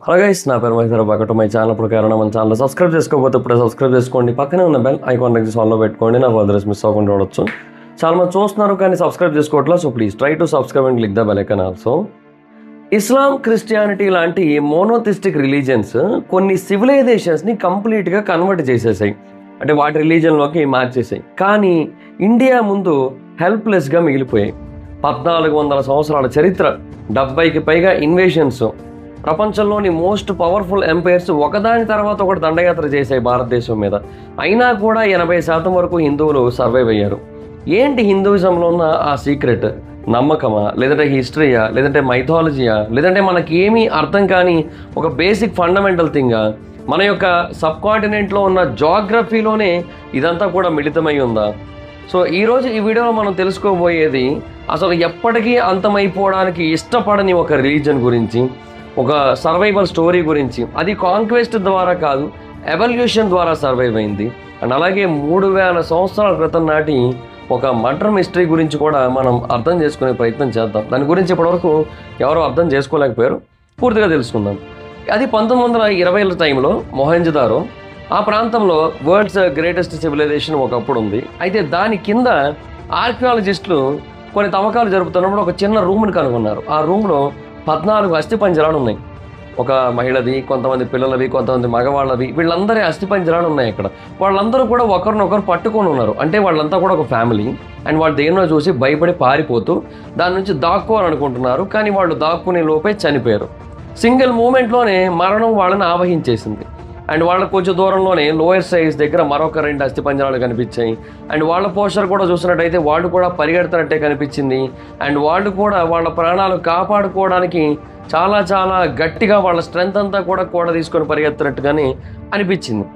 Hello guys, నా పేరు Maheshwara బాకట. My channel ప్రకారం మన ఛానల్ సబ్స్క్రైబ్ చేసుకోకపోతే ఇప్పుడే సబ్స్క్రైబ్ చేసుకోండి. పక్కనే ఉన్న బెల్ ఐకాన్ ఆన్లో పెట్టుకోండి. నా ఫర్దర్స్ మిస్ అవ్వకుండా చూడొచ్చు. చాలా మంది చూస్తున్నారు కానీ సబ్స్క్రైబ్ చేసుకోవట్లేదు. So please try to subscribe and click the bell icon also. Islam, Christianity లాంటి మోనోథిస్టిక్ రిలీజియన్స్ కొన్ని సివిలైజేషన్స్ని కంప్లీట్గా కన్వర్ట్ చేసేసాయి, అంటే వాటి రిలీజన్లోకి మార్చేసాయి. కానీ ఇండియా ముందు హెల్ప్లెస్గా మిగిలిపోయాయి. 1400 సంవత్సరాల చరిత్ర, 70కి పైగా ఇన్వేషన్స్, ప్రపంచంలోని మోస్ట్ పవర్ఫుల్ ఎంపైర్స్ ఒకదాని తర్వాత ఒకటి దండయాత్ర చేశాయి భారతదేశం మీద. అయినా కూడా 80% వరకు హిందువులు సర్వైవ్ అయ్యారు. ఏంటి హిందూయిజంలో ఉన్న ఆ సీక్రెట్? నమ్మకమా, లేదంటే హిస్టరీయా, లేదంటే మైథాలజీయా, లేదంటే మనకి ఏమీ అర్థం కాని ఒక బేసిక్ ఫండమెంటల్ థింగా? మన యొక్క సబ్ కాంటినెంట్లో ఉన్న జాగ్రఫీలోనే ఇదంతా కూడా మిళితమై ఉందా? సో ఈరోజు ఈ వీడియోలో మనం తెలుసుకోబోయేది అసలు ఎప్పటికీ అంతమైపోవడానికి ఇష్టపడని ఒక రిలీజన్ గురించి, ఒక సర్వైవల్ స్టోరీ గురించి. అది కాంక్వెస్ట్ ద్వారా కాదు, ఎవల్యూషన్ ద్వారా సర్వైవ్ అయింది. అండ్ అలాగే 3000 సంవత్సరాల క్రితం నాటి ఒక మర్డర్ మిస్టరీ గురించి కూడా మనం అర్థం చేసుకునే ప్రయత్నం చేద్దాం. దాని గురించి ఇప్పటివరకు ఎవరు అర్థం చేసుకోలేకపోయారు, పూర్తిగా తెలుసుకుందాం. అది 1920ల టైంలో మొహంజదారో, ఆ ప్రాంతంలో వరల్డ్స్ గ్రేటెస్ట్ సివిలైజేషన్ ఒకప్పుడు ఉంది. అయితే దాని కింద ఆర్కియాలజిస్టులు కొన్ని తవ్వకాలు జరుపుతున్నప్పుడు ఒక చిన్న రూమ్ని కనుగొన్నారు. ఆ రూమ్లో 14 అస్థిపంజరాలు ఉన్నాయి. ఒక మహిళది, కొంతమంది పిల్లలవి, కొంతమంది మగవాళ్ళవి, వీళ్ళందరి అస్థిపంజరాలు ఉన్నాయి అక్కడ. వాళ్ళందరూ కూడా ఒకరినొకరు పట్టుకొని ఉన్నారు. అంటే వాళ్ళంతా కూడా ఒక ఫ్యామిలీ. అండ్ వాళ్ళు దేన్నో చూసి భయపడి పారిపోతూ దాని నుంచి దాక్కోవాలనుకుంటున్నారు. కానీ వాళ్ళు దాక్కునే లోపే చనిపోయారు. సింగిల్ మూమెంట్లోనే మరణం వాళ్ళని ఆవహించేసింది. అండ్ వాళ్ళ కొంచెం దూరంలోనే లోయర్ సైజ్ దగ్గర మరొక 2 అస్థిపంజరాలు కనిపించాయి. అండ్ వాళ్ళ పోస్టర్ కూడా చూసినట్టయితే వాళ్ళు కూడా పరిగెడుతున్నట్టే కనిపించింది. అండ్ వాళ్ళు కూడా వాళ్ళ ప్రాణాలు కాపాడుకోవడానికి చాలా చాలా గట్టిగా వాళ్ళ స్ట్రెంత్ అంతా కూడా తీసుకొని పరిగెత్తున్నట్టుగానే అనిపించింది.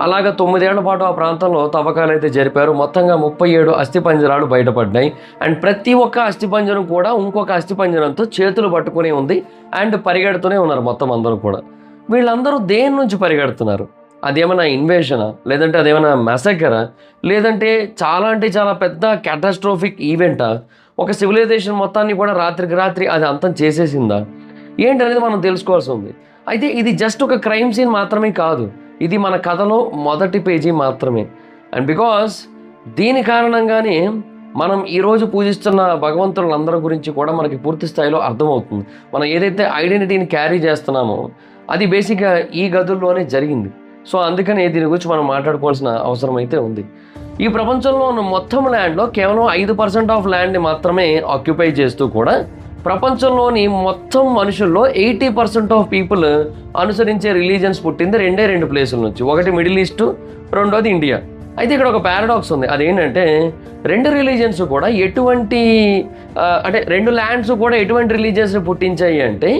అలాగా 9 ఏళ్ల పాటు ఆ ప్రాంతంలో తవ్వకాలు అయితే జరిపారు. మొత్తంగా 37 అస్థిపంజరాలు బయటపడ్డాయి. అండ్ ప్రతి ఒక్క అస్థిపంజరం కూడా ఇంకొక అస్థిపంజరంతో చేతులు పట్టుకునే ఉంది. అండ్ పరిగెడుతూనే ఉన్నారు మొత్తం అందరూ కూడా. వీళ్ళందరూ దేని నుంచి పరిగెడుతున్నారు? అదేమైనా ఇన్వేషనా, లేదంటే అదేమైనా మెసకరా, లేదంటే చాలా పెద్ద క్యాటాస్ట్రోఫిక్ ఈవెంటా? ఒక సివిలైజేషన్ మొత్తాన్ని కూడా రాత్రికి రాత్రి అది అంతం చేసేసిందా? ఏంటనేది మనం తెలుసుకోవాల్సి ఉంది. అయితే ఇది జస్ట్ ఒక క్రైమ్ సీన్ మాత్రమే కాదు, ఇది మన కథలో మొదటి పేజీ మాత్రమే. అండ్ బికాస్ దీని కారణంగానే మనం ఈరోజు పూజిస్తున్న భగవంతులందరి గురించి కూడా మనకి పూర్తి స్థాయిలో అర్థమవుతుంది. మనం ఏదైతే ఐడెంటిటీని క్యారీ చేస్తున్నామో అది బేసిక్గా ఈ గదుల్లోనే జరిగింది. సో అందుకనే దీని గురించి మనం మాట్లాడుకోవాల్సిన అవసరం అయితే ఉంది. ఈ ప్రపంచంలో ఉన్న మొత్తం ల్యాండ్లో కేవలం 5% ఆఫ్ ల్యాండ్ని మాత్రమే ఆక్యుపై చేస్తూ కూడా ప్రపంచంలోని మొత్తం మనుషుల్లో 80% ఆఫ్ పీపుల్ అనుసరించే రిలీజన్స్ పుట్టింది 2 ప్లేసుల నుంచి. ఒకటి మిడిల్ ఈస్ట్, రెండోది ఇండియా. అయితే ఇక్కడ ఒక పారాడాక్స్ ఉంది. అదేంటంటే 2 రిలీజన్స్ కూడా అంటే 2 ల్యాండ్స్ కూడా ఎటువంటి రిలీజియన్స్ని పుట్టించాయి అంటే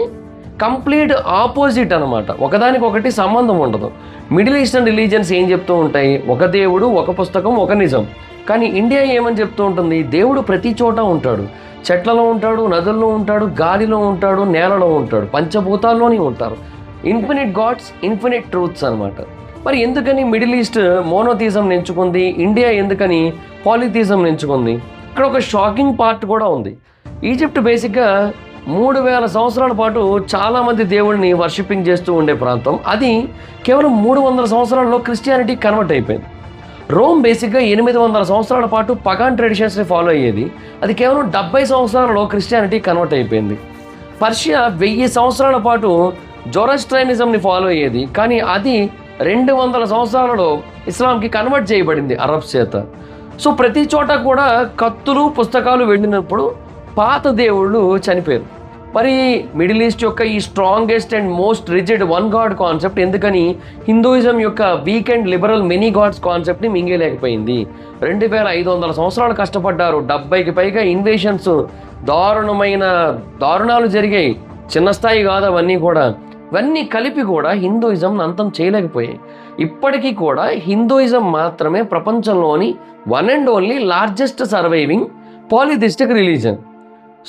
కంప్లీట్ ఆపోజిట్ అనమాట. ఒకదానికొకటి సంబంధం ఉండదు. మిడిల్ ఈస్టర్న్ రిలీజియన్స్ ఏం చెప్తూ ఉంటాయి? ఒక దేవుడు, ఒక పుస్తకం, ఒక నిజం. కానీ ఇండియా ఏమని చెప్తూ ఉంటుంది? దేవుడు ప్రతి చోట ఉంటాడు. చెట్లలో ఉంటాడు, నదుల్లో ఉంటాడు, గాలిలో ఉంటాడు, నేలలో ఉంటాడు, పంచభూతాల్లోనే ఉంటారు. ఇన్ఫినిట్ గాడ్స్, ఇన్ఫినిట్ ట్రూత్స్ అనమాట. మరి ఎందుకని మిడిల్ ఈస్ట్ మోనోథిజం ఎంచుకుంది, ఇండియా ఎందుకని పాలిథిజం ఎంచుకుంది? ఇక్కడ ఒక షాకింగ్ పార్ట్ కూడా ఉంది. ఈజిప్ట్ బేసిక్గా 3000 సంవత్సరాల పాటు చాలామంది దేవుడిని వర్షిపింగ్ చేస్తూ ఉండే ప్రాంతం. అది కేవలం 300 సంవత్సరాల్లో క్రిస్టియానిటీ కన్వర్ట్ అయిపోయింది. రోమ్ బేసిక్గా 800 సంవత్సరాల పాటు పగాన్ ట్రెడిషన్స్ని ఫాలో అయ్యేది. అది కేవలం 70 సంవత్సరాలలో క్రిస్టియానిటీ కన్వర్ట్ అయిపోయింది. పర్షియా 1000 సంవత్సరాల పాటు జొరాస్ట్రైనిజంని ఫాలో అయ్యేది. కానీ అది 200 సంవత్సరాలలో ఇస్లాంకి కన్వర్ట్ చేయబడింది అరబ్స్ చేత. సో ప్రతి చోట కూడా కత్తులు, పుస్తకాలు వెళ్ళినప్పుడు పాత దేవుళ్ళు చనిపోయారు. మరి మిడిల్ ఈస్ట్ యొక్క ఈ strongest and most rigid one god concept ఎందుకని హిందూయిజం యొక్క weak and liberal many gods కాన్సెప్ట్ని మింగేయలేకపోయింది? 2500 సంవత్సరాలు కష్టపడ్డారు. 70కి పైగా ఇన్వేషన్స్, దారుణాలు జరిగాయి. చిన్న స్థాయి కాదు అవన్నీ కూడా. ఇవన్నీ కలిపి కూడా హిందూయిజం అంతం చేయలేకపోయాయి. ఇప్పటికీ కూడా హిందూయిజం మాత్రమే ప్రపంచంలోని one and only largest surviving polytheistic religion.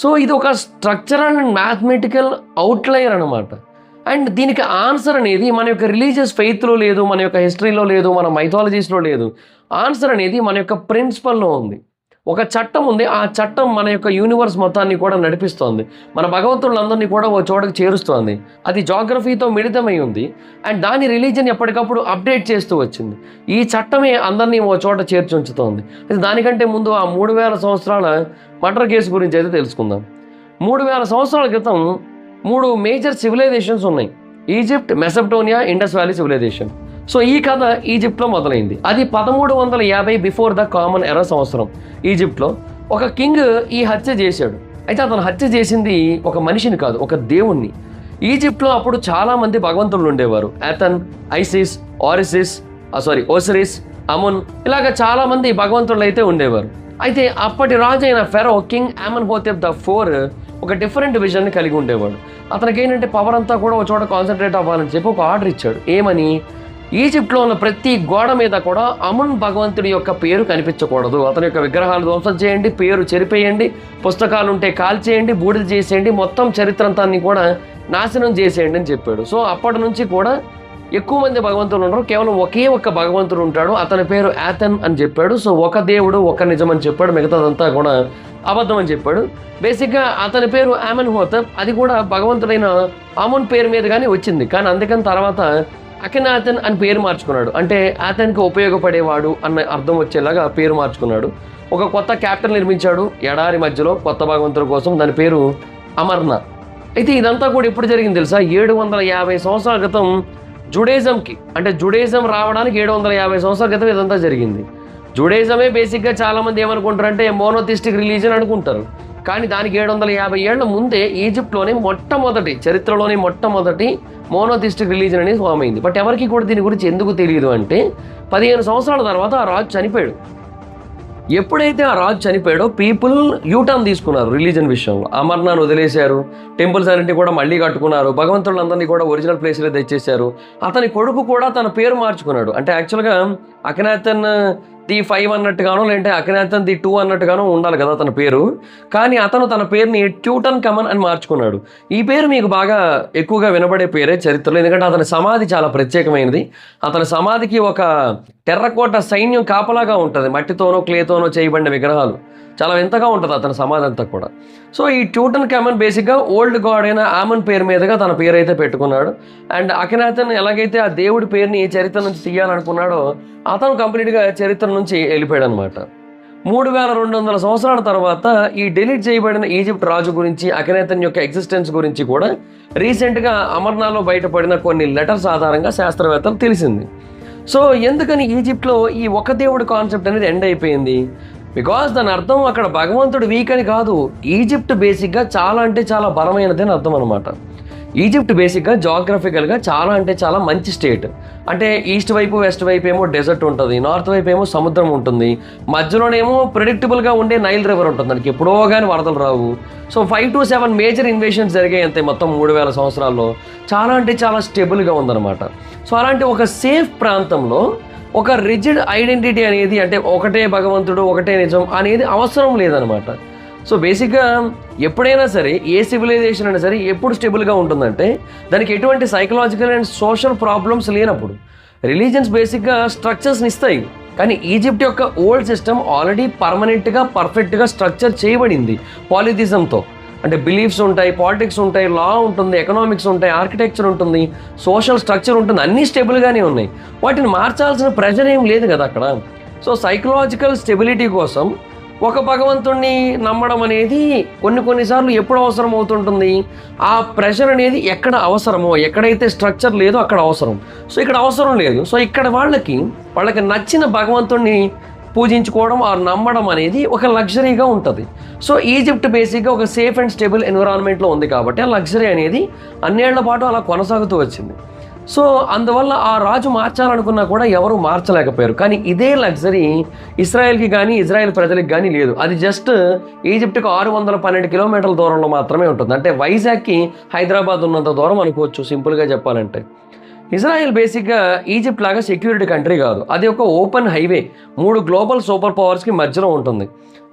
So ఇది ఒక స్ట్రక్చరల్ అండ్ మ్యాథమెటికల్ అవుట్లయర్ అనమాట. అండ్ దీనికి ఆన్సర్ అనేది మన యొక్క రిలీజియస్ ఫెయిత్లో లేదు, మన యొక్క హిస్టరీలో లేదు, మన మైథాలజీస్లో లేదు. ఆన్సర్ అనేది మన యొక్క ప్రిన్సిపల్లో ఉంది. ఒక చట్టం ఉంది. ఆ చట్టం మన యొక్క యూనివర్స్ మొత్తాన్ని కూడా నడిపిస్తోంది. మన భగవంతులందరినీ కూడా ఓ చోటకి చేరుస్తోంది. అది జాగ్రఫీతో మిళితమై ఉంది. అండ్ దాని రిలీజన్ ఎప్పటికప్పుడు అప్డేట్ చేస్తూ వచ్చింది. ఈ చట్టమే అందరినీ ఓ చోట చేర్చి ఉంచుతోంది. దానికంటే ముందు ఆ 3000 సంవత్సరాల మర్డర్ కేసు గురించి అయితే తెలుసుకుందాం. 3000 సంవత్సరాల క్రితం 3 మేజర్ సివిలైజేషన్స్ ఉన్నాయి. Egypt, Mesopotamia, Indus valley civilization. So ఈ కథ ఈజిప్ట్లో మొదలైంది. అది 1350 బిఫోర్ ద కామన్ ఎరా సంవత్సరం. ఈజిప్ట్లో ఒక కింగ్ ఈ హత్య చేశాడు. అయితే అతను హత్య చేసింది ఒక మనిషిని కాదు, ఒక దేవుణ్ణి. ఈజిప్ట్లో అప్పుడు చాలామంది భగవంతులు ఉండేవారు. యాథన్, ఐసిస్, ఓసిరిస్, అమున్, ఇలాగ చాలామంది భగవంతులు అయితే ఉండేవారు. అయితే అప్పటి రాజు అయిన ఫెరో, కింగ్ ఆమెన్హోటెప్ IV ఒక డిఫరెంట్ విజన్ని కలిగి ఉండేవాడు. అతనికి ఏంటంటే పవర్ అంతా కూడా ఒక చోట కాన్సన్ట్రేట్ అవ్వాలని చెప్పి ఒక ఆర్డర్ ఇచ్చాడు. ఏమని? ఈజిప్ట్లో ఉన్న ప్రతి గోడ మీద కూడా అమున్ భగవంతుడి యొక్క పేరు కనిపించకూడదు. అతని యొక్క విగ్రహాలు ధ్వంసం చేయండి, పేరు చెరిపేయండి, పుస్తకాలు ఉంటే కాల్చేయండి, బూడిద చేసేయండి, మొత్తం చరిత్ర అంతాన్ని కూడా నాశనం చేసేయండి అని చెప్పాడు. సో అప్పటి నుంచి కూడా ఎక్కువ మంది భగవంతులు ఉండరు, కేవలం ఒకే ఒక్క భగవంతుడు ఉంటాడు. అతని పేరు యాథన్ అని చెప్పాడు. సో ఒక దేవుడు, ఒక నిజం అని చెప్పాడు. మిగతాదంతా కూడా అబద్ధం అని చెప్పాడు. బేసిక్గా అతని పేరు ఆమెన్హోటెప్. అది కూడా భగవంతుడైన అమున్ పేరు మీదగానే వచ్చింది. కానీ అందుకని తర్వాత అఖెనాథన్ అని పేరు మార్చుకున్నాడు. అంటే అతనికి ఉపయోగపడేవాడు అన్న అర్థం వచ్చేలాగా పేరు మార్చుకున్నాడు. ఒక కొత్త క్యాపిటల్ నిర్మించాడు ఎడారి మధ్యలో కొత్త భగవంతుడి కోసం. దాని పేరు అమర్నాథ్. అయితే ఇదంతా కూడా ఎప్పుడు జరిగింది తెలుసా? 750 సంవత్సరాల క్రితం జుడేజంకి, అంటే జుడేజం రావడానికి 750 సంవత్సరాల క్రితం ఇదంతా జరిగింది. జుడేజమే బేసిక్గా చాలామంది ఏమనుకుంటారంటే మోనోథిస్టిక్ రిలీజన్ అనుకుంటారు. కానీ దానికి 750 ఏళ్ల ముందే ఈజిప్ట్లోనే చరిత్రలోని మొట్టమొదటి మోనోథిస్టిక్ రిలీజన్ అనేది ఫామ్ అయింది. బట్ ఎవరికి కూడా దీని గురించి ఎందుకు తెలియదు అంటే 15 సంవత్సరాల తర్వాత ఆ రాజు చనిపోయాడు. ఎప్పుడైతే ఆ రాజు చనిపోయాడో పీపుల్ యూటర్న్ తీసుకున్నారు రిలీజన్ విషయంలో. అమర్నాథ్ వదిలేశారు, టెంపుల్స్ అన్నింటినీ కూడా మళ్ళీ కట్టుకున్నారు, భగవంతులందరినీ కూడా ఒరిజినల్ ప్లేస్లో తెచ్చేశారు. అతని కొడుకు కూడా తన పేరు మార్చుకున్నాడు. అంటే యాక్చువల్గా అఖెనాథన్ ది 5 అన్నట్టుగానో, లేదంటే అఖెనాథన్ ది 2 అన్నట్టుగానో ఉండాలి కదా తన పేరు. కానీ అతను తన పేరుని ట్యూటన్ కమన్ అని మార్చుకున్నాడు. ఈ పేరు మీకు బాగా ఎక్కువగా వినబడే పేరే చరిత్రలో, ఎందుకంటే అతని సమాధి చాలా ప్రత్యేకమైనది. అతని సమాధికి ఒక టెర్రకోట సైన్యం కాపలాగా ఉంటుంది. మట్టితోనో క్లేతోనో చేయబడిన విగ్రహాలు, చాలా వింతగా ఉంటుంది అతని సమాధి అంతా కూడా. సో ఈ ట్యూటన్ కమన్ బేసిక్గా ఓల్డ్ గాడ్ అయిన ఆమన్ పేరు మీదుగా తన పేరు అయితే పెట్టుకున్నాడు. అండ్ అఖెనాథన్ ఎలాగైతే ఆ దేవుడి పేరుని చరిత్ర నుంచి తీయాలనుకున్నాడో అతను కంప్లీట్గా చరిత్ర నుంచి వెళ్ళిపోయాడు అనమాట. 3200 సంవత్సరాల తర్వాత ఈ డిలీట్ చేయబడిన ఈజిప్ట్ రాజు గురించి, అఖెనాథన్ యొక్క ఎగ్జిస్టెన్స్ గురించి కూడా రీసెంట్గా అమర్నాథ్లో బయటపడిన కొన్ని లెటర్స్ ఆధారంగా శాస్త్రవేత్తలు తెలిసింది. సో ఎందుకని ఈజిప్ట్లో ఈ ఒక దేవుడు కాన్సెప్ట్ అనేది ఎండ్ అయిపోయింది? బికాస్ దాని అర్థం అక్కడ భగవంతుడు వీక్ అని కాదు. ఈజిప్ట్ బేసిక్గా చాలా అంటే చాలా బలమైనది అని అర్థం అనమాట. ఈజిప్ట్ బేసిక్గా జాగ్రఫికల్గా చాలా అంటే చాలా మంచి స్టేట్. అంటే ఈస్ట్ వైపు వెస్ట్ వైపు ఏమో డెజర్ట్ ఉంటుంది, నార్త్ వైపు ఏమో సముద్రం ఉంటుంది, మధ్యలోనేమో ప్రెడిక్టబుల్గా ఉండే నైల్ రివర్ ఉంటుంది, దానికి ఎప్పుడో కానీ వరదలు రావు. సో 5 to 7 మేజర్ ఇన్వేషన్స్ జరిగాయి అంతే మొత్తం 3000 సంవత్సరాల్లో. చాలా అంటే చాలా స్టేబుల్గా ఉందన్నమాట. సో అలాంటి ఒక సేఫ్ ప్రాంతంలో ఒక రిజిడ్ ఐడెంటిటీ అనేది, అంటే ఒకటే భగవంతుడు ఒకటే నిజం అనేది అవసరం లేదనమాట. సో బేసిక్గా ఎప్పుడైనా సరే ఏ సివిలైజేషన్ అయినా సరే ఎప్పుడు స్టేబుల్గా ఉంటుందంటే దానికి ఎటువంటి సైకలాజికల్ అండ్ సోషల్ ప్రాబ్లమ్స్ లేనప్పుడు. రిలీజన్స్ బేసిక్గా స్ట్రక్చర్స్ని ఇస్తాయి, కానీ ఈజిప్ట్ యొక్క ఓల్డ్ సిస్టమ్ ఆల్రెడీ పర్మనెంట్గా పర్ఫెక్ట్గా స్ట్రక్చర్ చేయబడింది పాలిథిజంతో. అంటే బిలీఫ్స్ ఉంటాయి, పాలిటిక్స్ ఉంటాయి, లా ఉంటుంది, ఎకనామిక్స్ ఉంటాయి, ఆర్కిటెక్చర్ ఉంటుంది, సోషల్ స్ట్రక్చర్ ఉంటుంది, అన్నీ స్టేబుల్గానే ఉన్నాయి. వాటిని మార్చాల్సిన ప్రెషర్ ఏం లేదు కదా అక్కడ. సో సైకలాజికల్ స్టెబిలిటీ కోసం ఒక భగవంతుణ్ణి నమ్మడం అనేది కొన్నిసార్లు ఎప్పుడు అవసరం అవుతుంటుంది? ఆ ప్రెషర్ అనేది ఎక్కడ అవసరమో, ఎక్కడైతే స్ట్రక్చర్ లేదో అక్కడ అవసరం. సో ఇక్కడ అవసరం లేదు. సో ఇక్కడ వాళ్ళకి నచ్చిన భగవంతుణ్ణి పూజించుకోవడం ఆ నమ్మడం అనేది ఒక లగ్జరీగా ఉంటుంది. సో ఈజిప్ట్ బేసిక్గా ఒక సేఫ్ అండ్ స్టేబుల్ ఎన్విరాన్మెంట్లో ఉంది కాబట్టి ఆ లగ్జరీ అనేది అన్నేళ్ల పాటు అలా కొనసాగుతూ వచ్చింది. సో అందువల్ల ఆ రాజు మార్చాలనుకున్నా కూడా ఎవరు మార్చలేకపోయారు. కానీ ఇదే లగ్జరీ ఇజ్రాయెల్కి కానీ ఇజ్రాయెల్ ప్రజలకు కానీ లేదు. అది జస్ట్ ఈజిప్ట్కి 612 కిలోమీటర్ల దూరంలో మాత్రమే ఉంటుంది. అంటే వైజాగ్కి హైదరాబాద్ ఉన్నంత దూరం అనుకోవచ్చు సింపుల్గా చెప్పాలంటే. ఇజ్రాయెల్ బేసిక్గా ఈజిప్ట్ లాగా సెక్యూరిటీ కంట్రీ కాదు. అది ఒక ఓపెన్ హైవే 3 గ్లోబల్ సూపర్ పవర్స్కి మధ్యలో ఉంటుంది.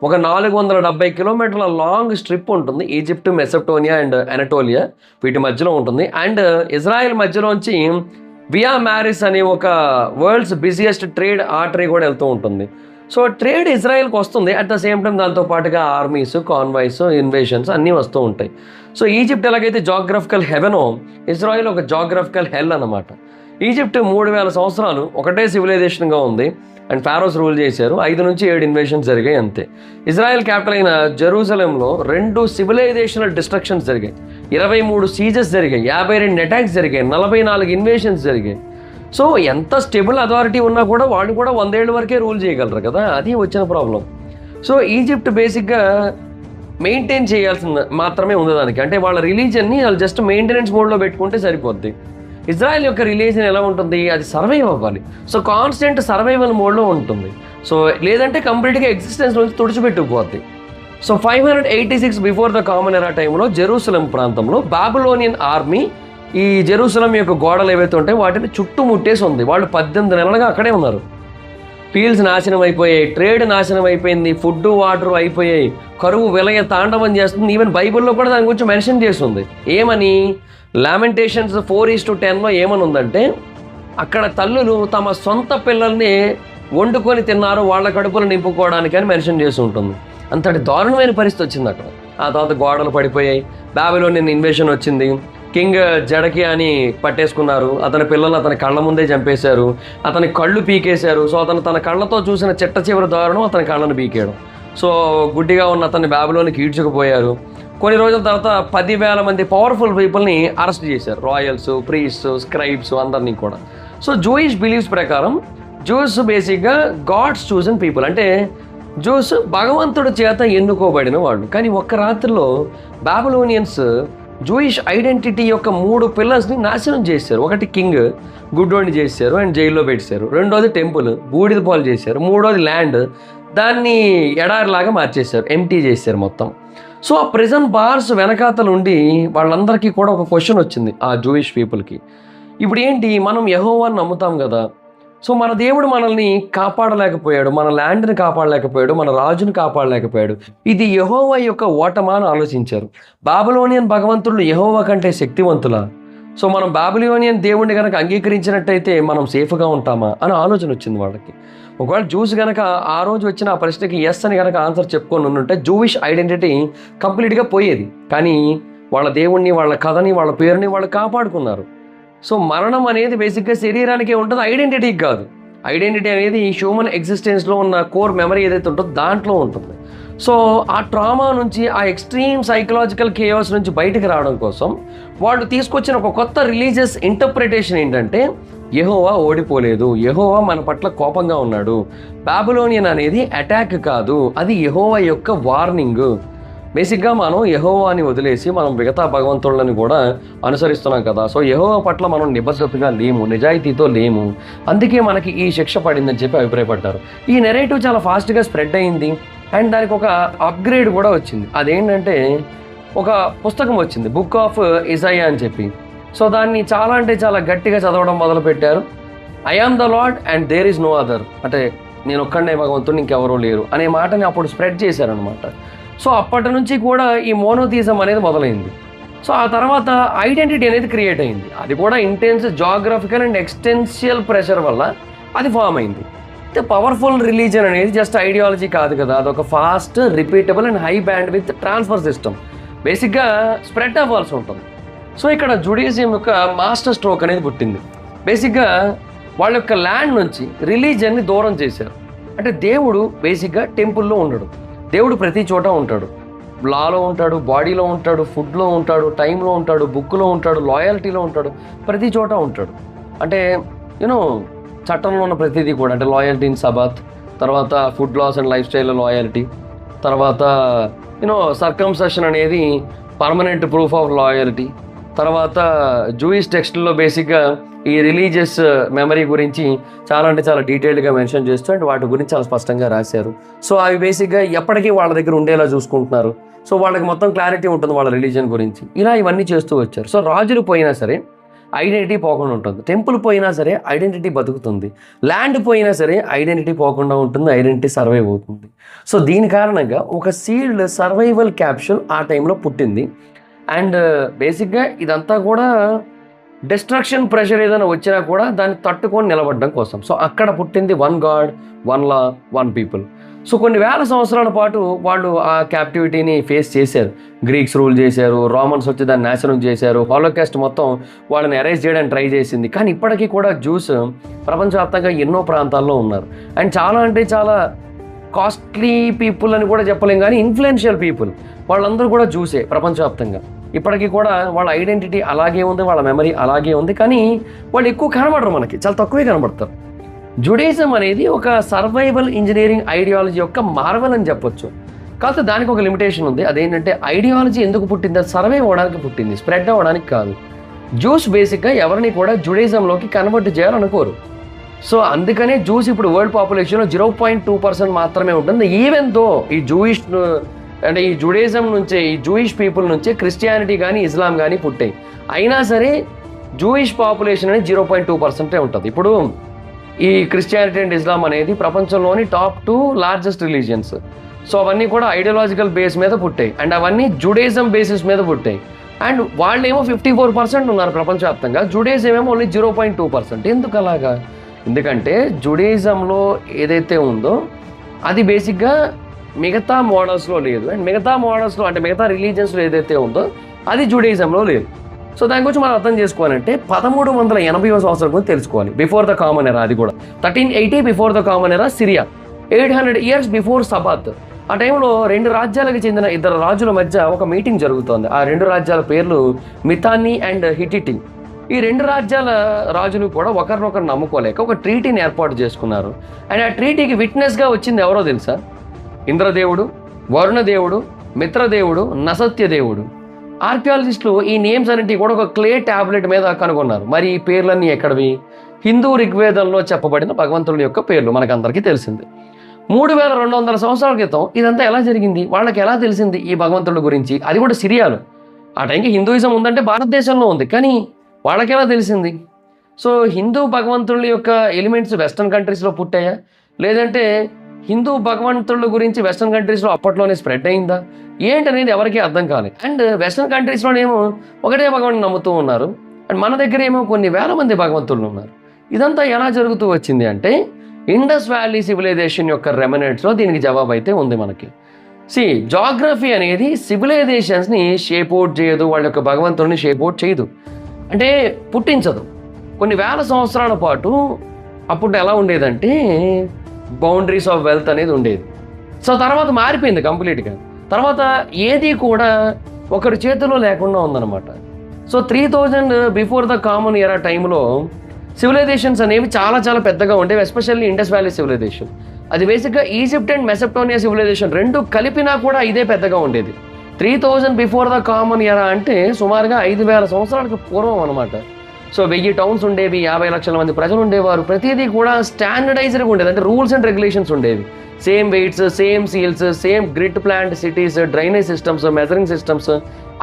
ఒక 470 కిలోమీటర్ల లాంగ్ స్ట్రిప్ ఉంటుంది. ఈజిప్ట్, మెసపటోనియా అండ్ అనటోలియా వీటి మధ్యలో ఉంటుంది. అండ్ ఇజ్రాయెల్ మధ్యలోంచి వియా మ్యారిస్ అనే ఒక వరల్డ్స్ బిజియెస్ట్ ట్రేడ్ ఆర్టరీ కూడా వెళ్తూ ఉంటుంది. సో ట్రేడ్ ఇజ్రాయెల్కి వస్తుంది. అట్ ద సేమ్ టైం దాంతో పాటుగా ఆర్మీస్, కాన్వాయ్స్, ఇన్వేషన్స్ అన్నీ వస్తూ ఉంటాయి. సో ఈజిప్ట్ ఎలాగైతే జాగ్రఫికల్ హెవెనో, ఇజ్రాయెల్ ఒక జాగ్రఫికల్ హెల్ అనమాట. ఈజిప్ట్ 3000 సంవత్సరాలు ఒకటే సివిలైజేషన్గా ఉంది అండ్ ఫారోస్ రూల్ చేశారు. 5 నుంచి 7 ఇన్వేషన్స్ జరిగాయి అంతే. ఇజ్రాయెల్ క్యాపిటల్ అయిన జెరూసలంలో 2 సివిలైజేషనల్ డిస్ట్రక్షన్స్ జరిగాయి, 23 సీజెస్ జరిగాయి, 52 అటాక్స్ జరిగాయి, 44 ఇన్వేషన్స్ జరిగాయి. సో ఎంత స్టేబుల్ అథారిటీ ఉన్నా కూడా వాళ్ళు కూడా 100 ఏళ్ళ వరకే రూల్ చేయగలరు కదా, అది వచ్చిన ప్రాబ్లం. సో ఈజిప్ట్ బేసిక్గా మెయింటైన్ చేయాల్సింది మాత్రమే ఉంది దానికి. అంటే వాళ్ళ రిలీజన్ని వాళ్ళు జస్ట్ మెయింటెనెన్స్ మోడ్లో పెట్టుకుంటే సరిపోద్ది. ఇజ్రాయెల్ యొక్క రిలీజన్ ఎలా ఉంటుంది, అది సర్వైవ్ అవ్వాలి. సో కాన్స్టెంట్ సర్వైవల్ మోడ్లో ఉంటుంది. సో లేదంటే కంప్లీట్గా ఎగ్జిస్టెన్స్ నుంచి తుడిచిపెట్టుకుపోద్ది. So 586 before the common era టైంలో జెరూసలం ప్రాంతంలో బాబిలోనియన్ ఆర్మీ ఈ జెరూసలం యొక్క గోడలు ఏవైతే ఉంటాయో వాటిని చుట్టుముట్టేసి ఉంది. వాళ్ళు 18 నెలలుగా అక్కడే ఉన్నారు. ఫీల్డ్స్ నాశనం అయిపోయాయి, ట్రేడ్ నాశనం అయిపోయింది, ఫుడ్ వాటర్ అయిపోయాయి, కరువు విలయ తాండవం చేస్తుంది. ఈవెన్ బైబిల్లో కూడా దాని గురించి మెన్షన్ చేస్తుంది. ఏమని, లామెంటేషన్స్ 4:10లో ఏమని ఉందంటే, అక్కడ తల్లులు తమ సొంత పిల్లల్ని వండుకొని తిన్నారు వాళ్ళ కడుపులు నింపుకోవడానికి అని మెన్షన్ చేసి ఉంటుంది. అంతటి దారుణమైన పరిస్థితి వచ్చింది అక్కడ. ఆ తర్వాత గోడలు పడిపోయాయి, బాబిలోనియన్ ఇన్వేషన్ వచ్చింది, కింగ్ జడకి అని పట్టేసుకున్నారు, అతని పిల్లలు అతని కళ్ళ ముందే చంపేశారు, అతని కళ్ళు పీకేశారు. సో అతను తన కళ్ళతో చూసిన చిట్ట చివరి దారుణం అతని కళ్ళను పీకేయడం. సో గుడ్డిగా ఉన్న అతన్ని బాబిలోనికి ఈడ్చుకుపోయారు. కొన్ని రోజుల తర్వాత 10,000 మంది పవర్ఫుల్ పీపుల్ని అరెస్ట్ చేశారు, రాయల్స్, ప్రీస్ట్స్, స్క్రైబ్స్ అందరినీ కూడా. సో జూయిష్ బిలీవ్స్ ప్రకారం జూస్ బేసిక్గా గాడ్స్ చూజన్ పీపుల్, అంటే జూస్ భగవంతుడి చేత ఎన్నుకోబడిన వాళ్ళు. కానీ ఒక్క రాత్రిలో బాబిలోనియన్స్ జూయిష్ ఐడెంటిటీ యొక్క 3 పిల్లర్స్ని నాశనం చేశారు. ఒకటి కింగ్, గుడ్డోడిని చేశారు అండ్ జైల్లో పెట్టారు. రెండోది టెంపుల్, బూడిద పాలు చేశారు. మూడోది ల్యాండ్, దాన్ని ఎడారిలాగా మార్చేశారు, ఎంటీ చేశారు మొత్తం. సో ఆ ప్రిజన్ బార్స్ వెనకాతలు ఉండి వాళ్ళందరికీ కూడా ఒక క్వశ్చన్ వచ్చింది ఆ జూయిష్ పీపుల్కి. ఇప్పుడు ఏంటి, మనం యెహోవాని నమ్ముతాం కదా, సో మన దేవుడు మనల్ని కాపాడలేకపోయాడు, మన ల్యాండ్ని కాపాడలేకపోయాడు, మన రాజుని కాపాడలేకపోయాడు, ఇది యెహోవా యొక్క ఓటమా అని ఆలోచించారు. బాబిలోనియన్ భగవంతుడు యెహోవా కంటే శక్తివంతులా? సో మనం బాబిలోనియన్ దేవుడిని కనుక అంగీకరించినట్టయితే మనం సేఫ్గా ఉంటామా అని ఆలోచన వచ్చింది వాళ్ళకి. ఒకవేళ జూస్ కనుక ఆ రోజు వచ్చిన ఆ ప్రశ్నకి ఎస్ అని కనుక ఆన్సర్ చెప్పుకొని ఉంటే జూయిష్ ఐడెంటిటీ కంప్లీట్గా పోయేది. కానీ వాళ్ళ దేవుణ్ణి, వాళ్ళ కథని, వాళ్ళ పేరుని వాళ్ళు కాపాడుకున్నారు. సో మరణం అనేది బేసిక్గా శరీరానికే ఉంటుంది, ఐడెంటిటీకి కాదు. ఐడెంటిటీ అనేది హ్యూమన్ ఎగ్జిస్టెన్స్లో ఉన్న కోర్ మెమరీ ఏదైతే ఉంటుందో దాంట్లో ఉంటుంది. సో ఆ ట్రామా నుంచి, ఆ ఎక్స్ట్రీమ్ సైకలాజికల్ కేయాస్ నుంచి బయటకు రావడం కోసం వాళ్ళు తీసుకొచ్చిన ఒక కొత్త రిలీజియస్ ఇంటర్ప్రిటేషన్ ఏంటంటే, యెహోవా ఓడిపోలేదు, యెహోవా మన పట్ల కోపంగా ఉన్నాడు, బాబిలోనియన్ అనేది అటాక్ కాదు, అది యెహోవా యొక్క వార్నింగ్. బేసిక్గా మనం యెహోవాని వదిలేసి మనం మిగతా భగవంతుళ్ళని కూడా అనుసరిస్తున్నాం కదా. సో యెహోవా పట్ల మనం నిబద్ధతగా లేము, నిజాయితీతో లేము, అందుకే మనకి ఈ శిక్ష పడిందని చెప్పి అభిప్రాయపడ్డారు. ఈ నెరేటివ్ చాలా ఫాస్ట్గా స్ప్రెడ్ అయింది అండ్ దానికి ఒక అప్గ్రేడ్ కూడా వచ్చింది. అదేంటంటే ఒక పుస్తకం వచ్చింది, బుక్ ఆఫ్ ఇజాయా అని చెప్పి. సో దాన్ని చాలా అంటే చాలా గట్టిగా చదవడం మొదలుపెట్టారు. I am the lord and there is no other, అంటే నేను ఒక్కడే భగవంతుడు, ఇంకెవరూ లేరు అనే మాటని అప్పుడు స్ప్రెడ్ చేశారనమాట. సో అప్పటి నుంచి కూడా ఈ మోనోథిజం అనేది మొదలైంది. సో ఆ తర్వాత ఐడెంటిటీ అనేది క్రియేట్ అయింది. అది కూడా ఇంటెన్స్ జాగ్రఫికల్ అండ్ ఎక్స్టెన్షియల్ ప్రెషర్ వల్ల అది ఫామ్ అయింది. అయితే పవర్ఫుల్ రిలీజన్ అనేది జస్ట్ ఐడియాలజీ కాదు కదా, అదొక fast, repeatable and high band with transfer system. బేసిక్గా స్ప్రెడ్ అవ్వాల్సి ఉంటుంది. సో ఇక్కడ జుడియిజం యొక్క మాస్టర్ స్ట్రోక్ అనేది పుట్టింది. బేసిక్గా వాళ్ళ యొక్క ల్యాండ్ నుంచి రిలీజన్ని దూరం చేశారు. అంటే దేవుడు బేసిక్గా టెంపుల్లో ఉండడు, దేవుడు ప్రతి చోట ఉంటాడు. లాలో ఉంటాడు, బాడీలో ఉంటాడు, ఫుడ్లో ఉంటాడు, టైంలో ఉంటాడు, బుక్లో ఉంటాడు, లాయల్టీలో ఉంటాడు, ప్రతి చోట ఉంటాడు. అంటే చట్టంలో ఉన్న ప్రతిదీ కూడా, అంటే లాయల్టీ ఇన్ సబాత్, తర్వాత ఫుడ్ లాస్ అండ్ లైఫ్ స్టైల్లో లాయల్టీ, తర్వాత సర్కంసెషన్ అనేది పర్మనెంట్ ప్రూఫ్ ఆఫ్ లాయల్టీ, తర్వాత జూయిష్ టెక్స్ట్లో బేసిక్గా ఈ రిలీజియస్ మెమరీ గురించి చాలా అంటే చాలా డీటెయిల్డ్గా మెన్షన్ చేస్తూ అండ్ వాటి గురించి చాలా స్పష్టంగా రాశారు. సో అవి బేసిక్గా ఎప్పటికీ వాళ్ళ దగ్గర ఉండేలా చూసుకుంటున్నారు. సో వాళ్ళకి మొత్తం క్లారిటీ ఉంటుంది వాళ్ళ రిలీజియన్ గురించి. ఇలా ఇవన్నీ చేస్తూ వచ్చారు. సో రాజులు పోయినా సరే ఐడెంటిటీ పోకుండా ఉంటుంది, టెంపుల్ పోయినా సరే ఐడెంటిటీ బతుకుతుంది, ల్యాండ్ పోయినా సరే ఐడెంటిటీ పోకుండా ఉంటుంది, ఐడెంటిటీ సర్వైవ్ అవుతుంది. సో దీని కారణంగా ఒక సీల్డ్ సర్వైవల్ క్యాప్సూల్ ఆ టైంలో పుట్టింది. అండ్ బేసిక్గా ఇదంతా కూడా డిస్ట్రక్షన్ ప్రెషర్ ఏదైనా వచ్చినా కూడా దాన్ని తట్టుకొని నిలబడడం కోసం. సో అక్కడ పుట్టింది వన్ గాడ్, వన్ లా, వన్ పీపుల్. సో కొన్ని వేల సంవత్సరాల పాటు వాళ్ళు ఆ క్యాప్టివిటీని ఫేస్ చేశారు. గ్రీక్స్ రూల్ చేశారు, రోమన్స్ వచ్చి దాన్ని నాశనం చేశారు, హాలోకాస్ట్ మొత్తం వాళ్ళని అరేంజ్ చేయడానికి ట్రై చేసింది. కానీ ఇప్పటికీ కూడా జ్యూస్ ప్రపంచవ్యాప్తంగా ఎన్నో ప్రాంతాల్లో ఉన్నారు. అండ్ చాలా అంటే చాలా కాస్ట్లీ పీపుల్ అని కూడా చెప్పలేం, కానీ ఇన్ఫ్లుయెన్షియల్ పీపుల్ వాళ్ళందరూ కూడా జ్యూసే ప్రపంచవ్యాప్తంగా. ఇప్పటికీ కూడా వాళ్ళ ఐడెంటిటీ అలాగే ఉంది, వాళ్ళ మెమరీ అలాగే ఉంది, కానీ వాళ్ళు ఎక్కువ కనబడరు, మనకి చాలా తక్కువే కనబడతారు. జుడేయిజం అనేది ఒక సర్వైవల్ ఇంజనీరింగ్ ఐడియాలజీ యొక్క మార్వెల్ అని చెప్పొచ్చు. కాకపోతే దానికి ఒక లిమిటేషన్ ఉంది. అదేంటంటే ఐడియాలజీ ఎందుకు పుట్టింది? అది సర్వైవ్ అవ్వడానికి పుట్టింది, స్ప్రెడ్ అవ్వడానికి కాదు. జ్యూస్ బేసిక్గా ఎవరిని కూడా జుడేయిజంలోకి కన్వర్ట్ చేయాలనుకోరు. సో అందుకనే జ్యూస్ ఇప్పుడు వరల్డ్ పాపులేషన్లో 0.2% మాత్రమే ఉంటుంది. ఈవెన్ దో ఈ జూయిష్ అంటే ఈ జుడేయిజం నుంచే, ఈ జూయిష్ పీపుల్ నుంచే క్రిస్టియానిటీ కానీ ఇస్లాం కానీ పుట్టాయి. అయినా సరే జూయిష్ పాపులేషన్ అనేది 0.2% ఉంటుంది. ఇప్పుడు ఈ క్రిస్టియానిటీ అండ్ ఇస్లాం అనేది ప్రపంచంలోని టాప్ 2 లార్జెస్ట్ రిలీజియన్స్. సో అవన్నీ కూడా ఐడియాలజికల్ బేస్ మీద పుట్టాయి, అండ్ అవన్నీ జుడేయిజం బేసిస్ మీద పుట్టాయి. అండ్ వాళ్ళేమో 54% ఉన్నారు ప్రపంచవ్యాప్తంగా, జుడేయిజం ఏమో ఓన్లీ 0.2%. ఎందుకు అలాగా? ఎందుకంటే జుడేయిజంలో ఏదైతే ఉందో అది బేసిక్గా మిగతా మోడల్స్లో లేదు, అండ్ మిగతా మోడల్స్లో అంటే మిగతా రిలీజియన్స్లో ఏదైతే ఉందో అది జుడేయిజంలో లేదు. సో దాని గురించి మనం అర్థం చేసుకోవాలంటే 1380వ సంవత్సరం గురించి తెలుసుకోవాలి. బిఫోర్ ద కామన్ ఎరా, అది కూడా 1380 బిఫోర్ ద కామన్ ఎరా సిరియా, 800 years బిఫోర్ సబాత్. ఆ టైంలో 2 రాజ్యాలకు చెందిన 2 రాజుల మధ్య ఒక మీటింగ్ జరుగుతోంది. ఆ 2 రాజ్యాల పేర్లు మితాని అండ్ హిటిటి. ఈ 2 రాజ్యాల రాజులు కూడా ఒకరినొకరు నమ్ముకోలేక ఒక ట్రీటీని ఏర్పాటు చేసుకున్నారు. అండ్ ఆ ట్రీటీకి విట్నెస్గా వచ్చింది ఎవరో తెలుసా? ఇంద్రదేవుడు, వరుణదేవుడు, మిత్రదేవుడు, నసత్యదేవుడు. ఆర్కియాలజిస్టులు ఈ నేమ్స్ అన్నింటినీ కూడా ఒక క్లే ట్యాబ్లెట్ మీద కనుగొన్నారు. మరి ఈ పేర్లన్నీ ఎక్కడవి? హిందూ ఋగ్వేదంలో చెప్పబడిన భగవంతుడి యొక్క పేర్లు మనకందరికీ తెలిసింది. 3200 సంవత్సరాల క్రితం ఇదంతా ఎలా జరిగింది? వాళ్ళకి ఎలా తెలిసింది ఈ భగవంతుడి గురించి? అది కూడా సిరియాలో. ఆ టైంకి హిందూయిజం ఉందంటే భారతదేశంలో ఉంది, కానీ వాళ్ళకి ఎలా తెలిసింది? సో హిందూ భగవంతుడి యొక్క ఎలిమెంట్స్ వెస్ట్రన్ కంట్రీస్లో పుట్టాయా, లేదంటే హిందూ భగవంతుడి గురించి వెస్ట్రన్ కంట్రీస్లో అప్పట్లోనే స్ప్రెడ్ అయిందా ఏంటనేది ఎవరికీ అర్థం కాలేదు. అండ్ వెస్ట్రన్ కంట్రీస్లోనేమో ఒకటే భగవంతుని నమ్ముతూ ఉన్నారు, అండ్ మన దగ్గర ఏమో కొన్ని వేల మంది భగవంతులు ఉన్నారు. ఇదంతా ఎలా జరుగుతూ వచ్చింది అంటే ఇండస్ వ్యాలీ సివిలైజేషన్ యొక్క రెమినెంట్స్లో దీనికి జవాబు అయితే ఉంది మనకి. జాగ్రఫీ అనేది సివిలైజేషన్స్ని షేప్ అవుట్ చేయదు, వాళ్ళ యొక్క భగవంతుడిని షేప్ అవుట్ చేయదు, అంటే పుట్టించదు. కొన్ని వేల సంవత్సరాల పాటు అప్పుడు ఎలా ఉండేదంటే బౌండరీస్ ఆఫ్ వెల్త్ అనేది ఉండేది. సో తర్వాత మారిపోయింది కంప్లీట్గా. తర్వాత ఏది కూడా ఒకరి చేతిలో లేకుండా ఉందన్నమాట. So 3000 before the common era టైంలో సివిలైజేషన్స్ అనేవి చాలా చాలా పెద్దగా ఉండేవి, ఎస్పెషల్లీ ఇండస్ వ్యాలీ సివిలైజేషన్. అది బేసిక్గా ఈజిప్ట్ అండ్ మెసెప్టోనియా సివిలైజేషన్ రెండు కలిపినా కూడా ఇదే పెద్దగా ఉండేది. 3000 బిఫోర్ ద కామన్ ఎరా అంటే సుమారుగా 5000 సంవత్సరాలకు పూర్వం అనమాట. సో 1000 టౌన్స్ ఉండేవి, 50 లక్షల మంది ప్రజలు ఉండేవారు. ప్రతిదీ కూడా స్టాండర్డైజ్డ్గా ఉండేది, అంటే రూల్స్ అండ్ రెగ్యులేషన్స్ ఉండేవి. Same weights, same seals, same grid plant cities, drainage systems, measuring systems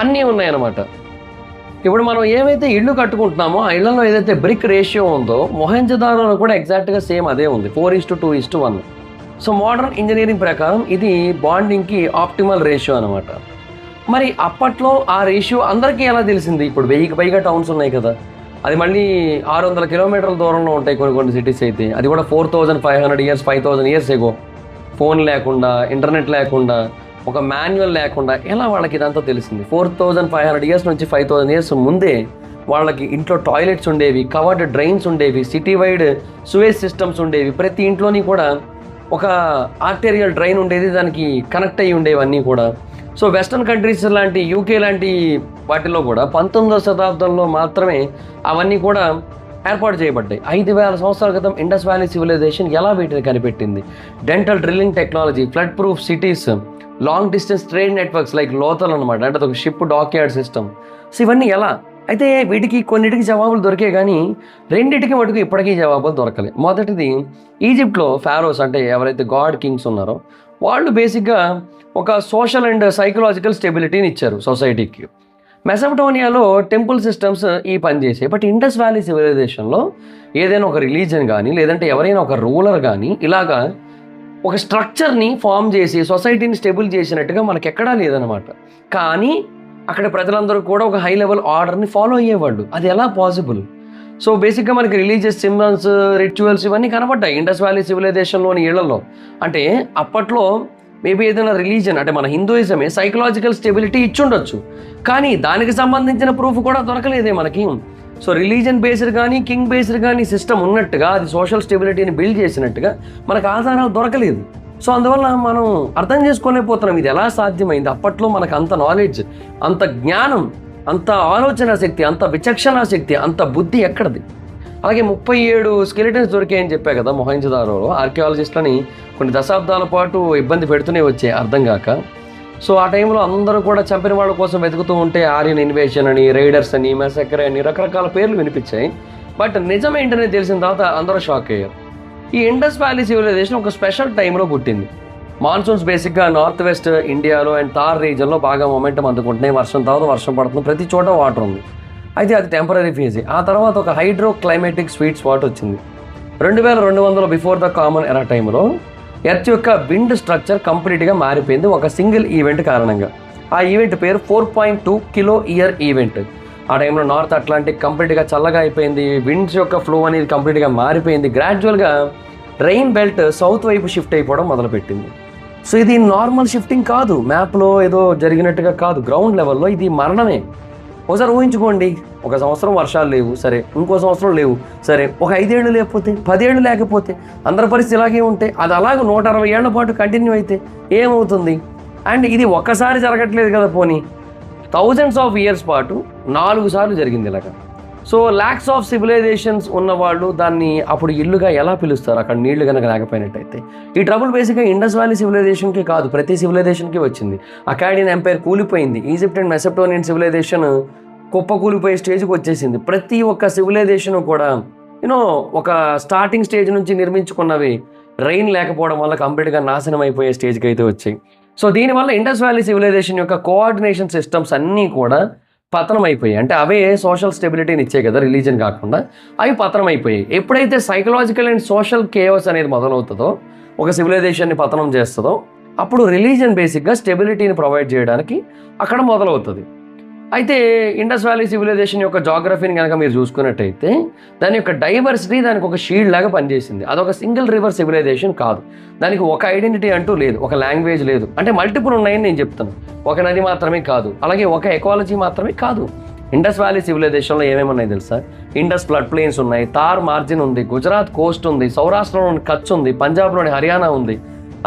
అన్నీ ఉన్నాయన్నమాట. ఇప్పుడు మనం ఏవైతే ఇళ్ళు కట్టుకుంటున్నామో ఆ ఇళ్లలో ఏదైతే బ్రిక్ రేషియో ఉందో మొహెంజదారోలో కూడా ఎగ్జాక్ట్గా సేమ్ అదే ఉంది, 4:2:1. సో మోడర్న్ ఇంజనీరింగ్ ప్రకారం ఇది బాండింగ్కి ఆప్టిమల్ రేషియో అనమాట. మరి అప్పట్లో ఆ రేషియో అందరికీ ఎలా తెలిసింది? ఇప్పుడు 1000కి పైగా టౌన్స్ ఉన్నాయి కదా, అది మళ్ళీ 600 కిలోమీటర్ల దూరంలో ఉంటాయి కొన్ని సిటీస్ అయితే. అది కూడా 4500 years 5000 years ఎగో. ఫోన్ లేకుండా, ఇంటర్నెట్ లేకుండా, ఒక మాన్యువల్ లేకుండా ఎలా వాళ్ళకి ఇదంతా తెలిసింది? 4500 years నుంచి 5000 years ముందే వాళ్ళకి ఇంట్లో టాయిలెట్స్ ఉండేవి, కవర్డ్ డ్రైన్స్ ఉండేవి, సిటీ వైడ్ సువేజ్ సిస్టమ్స్ ఉండేవి. ప్రతి ఇంట్లోని కూడా ఒక ఆర్టేరియల్ డ్రైన్ ఉండేది, దానికి కనెక్ట్ అయ్యి ఉండేవి అన్నీ కూడా. సో వెస్ట్రన్ కంట్రీస్ లాంటి యూకే లాంటి వాటిలో కూడా 19వ శతాబ్దంలో మాత్రమే అవన్నీ కూడా ఏర్పాటు చేయబడ్డాయి. 5000 సంవత్సరాల క్రితం ఇండస్ వ్యాలీ సివిలైజేషన్ ఎలా వీటిని కనిపెట్టింది? Dental drilling technology, flood proof cities, long distance trade networks like Lothal అనమాట, అంటే ఒక షిప్ డాక్యార్డ్ సిస్టమ్. సో ఇవన్నీ ఎలా? అయితే వీటికి కొన్నిటికి జవాబులు దొరికే, కానీ రెండింటికి మటుకు ఇప్పటికీ జవాబులు దొరకలేదు. మొదటిది ఈజిప్ట్లో ఫారోస్, అంటే ఎవరైతే గాడ్ కింగ్స్ ఉన్నారో వాళ్ళు బేసిక్గా ఒక సోషల్ అండ్ సైకలాజికల్ స్టెబిలిటీని ఇచ్చారు సొసైటీకి. మెసపటోనియాలో టెంపుల్ సిస్టమ్స్ ఈ పని చేసాయి. బట్ ఇండస్ వ్యాలీ సివిలైజేషన్లో ఏదైనా ఒక రిలీజన్ కానీ, లేదంటే ఎవరైనా ఒక రూలర్ కానీ ఇలాగా ఒక స్ట్రక్చర్ని ఫామ్ చేసి సొసైటీని స్టెబుల్ చేసినట్టుగా మనకి ఎక్కడా లేదనమాట. కానీ అక్కడ ప్రజలందరూ కూడా ఒక హై లెవెల్ ఆర్డర్ని ఫాలో అయ్యేవాళ్ళు. అది ఎలా పాసిబుల్? సో బేసిక్గా మనకి రిలీజియస్ సింబల్స్, రిచువల్స్ ఇవన్నీ కనబడ్డాయి ఇండస్ వ్యాలీ సివిలైజేషన్లోని ఇళ్లలో. అంటే అప్పట్లో మేబీ ఏదైనా రిలీజన్ అంటే మన హిందూయిజమే సైకలాజికల్ స్టెబిలిటీ ఇచ్చుండొచ్చు, కానీ దానికి సంబంధించిన ప్రూఫ్ కూడా దొరకలేదే మనకి. సో రిలీజన్ బేస్డ్ కానీ కింగ్ బేస్డ్ కానీ సిస్టమ్ ఉన్నట్టుగా అది సోషల్ స్టెబిలిటీని బిల్డ్ చేసినట్టుగా మనకు ఆధారాలు దొరకలేదు. సో అందువల్ల మనం అర్థం చేసుకోలేకపోతున్నాం ఇది ఎలా సాధ్యమైంది. అప్పట్లో మనకు అంత నాలెడ్జ్, అంత జ్ఞానం, అంత ఆలోచన శక్తి, అంత విచక్షణ శక్తి, అంత బుద్ధి ఎక్కడది? అలాగే 37 స్కెలిటన్స్ దొరికాయని చెప్పా కదా మొహంజదారోలో. ఆర్కియాలజిస్ట్లని కొన్ని దశాబ్దాల పాటు ఇబ్బంది పెడుతూనే వచ్చాయి అర్థం కాక. సో ఆ టైంలో అందరూ కూడా చంపిన వాళ్ళ కోసం వెతుకుతూ ఉంటే ఆర్యన్ ఇన్వేషన్ అని, రైడర్స్ అని, మెసక్రే అని రకరకాల పేర్లు వినిపించాయి. బట్ నిజం ఏంటనేది తెలిసిన తర్వాత అందరూ షాక్ అయ్యారు. ఈ ఇండస్ వ్యాలీ సివిలైజేషన్ ఒక స్పెషల్ టైంలో పుట్టింది. మాన్సూన్స్ బేసిక్గా నార్త్ వెస్ట్ ఇండియాలో అండ్ థార్ రీజన్లో బాగా మొమెంటం అందుకుంటున్నాయి. వర్షం తర్వాత వర్షం పడుతుంది, ప్రతి చోట వాటర్ ఉంది. అయితే అది టెంపరీ ఫేజే. ఆ తర్వాత ఒక హైడ్రో క్లైమేటిక్ స్వీట్ స్పాట్ వచ్చింది. 2200 బిఫోర్ ద కామన్ ఎరా టైంలో ఎర్త్ యొక్క విండ్ స్ట్రక్చర్ కంప్లీట్గా మారిపోయింది ఒక సింగిల్ ఈవెంట్ కారణంగా. ఆ ఈవెంట్ పేరు 4.2 కిలో ఇయర్ ఈవెంట్. ఆ టైంలో నార్త్ అట్లాంటిక్ కంప్లీట్గా చల్లగా అయిపోయింది, విండ్స్ యొక్క ఫ్లో అనేది కంప్లీట్గా మారిపోయింది. గ్రాడ్యువల్గా రెయిన్ బెల్ట్ సౌత్ వైపు షిఫ్ట్ అయిపోవడం మొదలుపెట్టింది. సో ఇది నార్మల్ షిఫ్టింగ్ కాదు, మ్యాప్లో ఏదో జరిగినట్టుగా కాదు, గ్రౌండ్ లెవెల్లో ఇది మరణమే. ఒకసారి ఊహించుకోండి, ఒక సంవత్సరం వర్షాలు లేవు సరే, ఇంకో సంవత్సరం లేవు సరే, ఒక 5 ఏళ్ళు లేకపోతే, 10 ఏళ్ళు లేకపోతే, అందరి పరిస్థితి ఇలాగే ఉంటే, అది అలాగే 160 ఏళ్ల పాటు కంటిన్యూ అయితే ఏమవుతుంది? అండ్ ఇది ఒక్కసారి జరగట్లేదు కదా, పోనీ థౌజండ్స్ ఆఫ్ ఇయర్స్ పాటు 4 సార్లు జరిగింది ఇలాగా. సో ల్యాక్స్ ఆఫ్ సివిలైజేషన్స్ ఉన్నవాళ్ళు దాన్ని అప్పుడు ఇల్లుగా ఎలా పిలుస్తారు అక్కడ నీళ్లు కనుక లేకపోయినట్టయితే? ఈ ట్రబుల్ బేసిక్గా ఇండస్ వ్యాలీ సివిలైజేషన్కి కాదు, ప్రతి సివిలైజేషన్కి వచ్చింది. అకాడియన్ ఎంపైర్ కూలిపోయింది, ఈజిప్ట్ అండ్ మెసెప్టోనియన్ సివిలైజేషన్ కుప్ప కూలిపోయే స్టేజ్కి వచ్చేసింది. ప్రతి ఒక్క సివిలైజేషన్ కూడా ఒక స్టార్టింగ్ స్టేజ్ నుంచి నిర్మించుకున్నవి రెయిన్ లేకపోవడం వల్ల కంప్లీట్గా నాశనం అయిపోయే స్టేజ్కి అయితే వచ్చాయి. సో దీనివల్ల ఇండస్ వ్యాలీ సివిలైజేషన్ యొక్క కోఆర్డినేషన్ సిస్టమ్స్ అన్నీ కూడా పతనం అయిపోయాయి. అంటే అవే సోషల్ స్టెబిలిటీని ఇచ్చే కదా, రిలీజన్ కాకుండా, అవి పతనం అయిపోయాయి. ఎప్పుడైతే సైకలాజికల్ అండ్ సోషల్ కేయోస్ అనేది మొదలవుతుందో, ఒక సివిలైజేషన్ని పతనం చేస్తుందో, అప్పుడు రిలీజన్ బేసిక్గా స్టెబిలిటీని ప్రొవైడ్ చేయడానికి అక్కడ మొదలవుతుంది. అయితే ఇండస్ వ్యాలీ సివిలైజేషన్ యొక్క జాగ్రఫీని కనుక మీరు చూసుకున్నట్టయితే దాని యొక్క డైవర్సిటీ దానికి ఒక షీల్డ్ లాగా పనిచేసింది. అదొక సింగిల్ రివర్ సివిలైజేషన్ కాదు, దానికి ఒక ఐడెంటిటీ అంటూ లేదు, ఒక లాంగ్వేజ్ లేదు. అంటే మల్టిపుల్ ఉన్నాయని నేను చెప్తాను, ఒక నది మాత్రమే కాదు, అలాగే ఒక ఎకాలజీ మాత్రమే కాదు. ఇండస్ వ్యాలీ సివిలైజేషన్లో ఏమేమి ఉన్నాయి తెలుసా? ఇండస్ ఫ్లడ్ ప్లేన్స్ ఉన్నాయి, తార్ మార్జిన్ ఉంది, గుజరాత్ కోస్ట్ ఉంది, సౌరాష్ట్రలోని కచ్ ఉంది, పంజాబ్లోని హర్యానా ఉంది,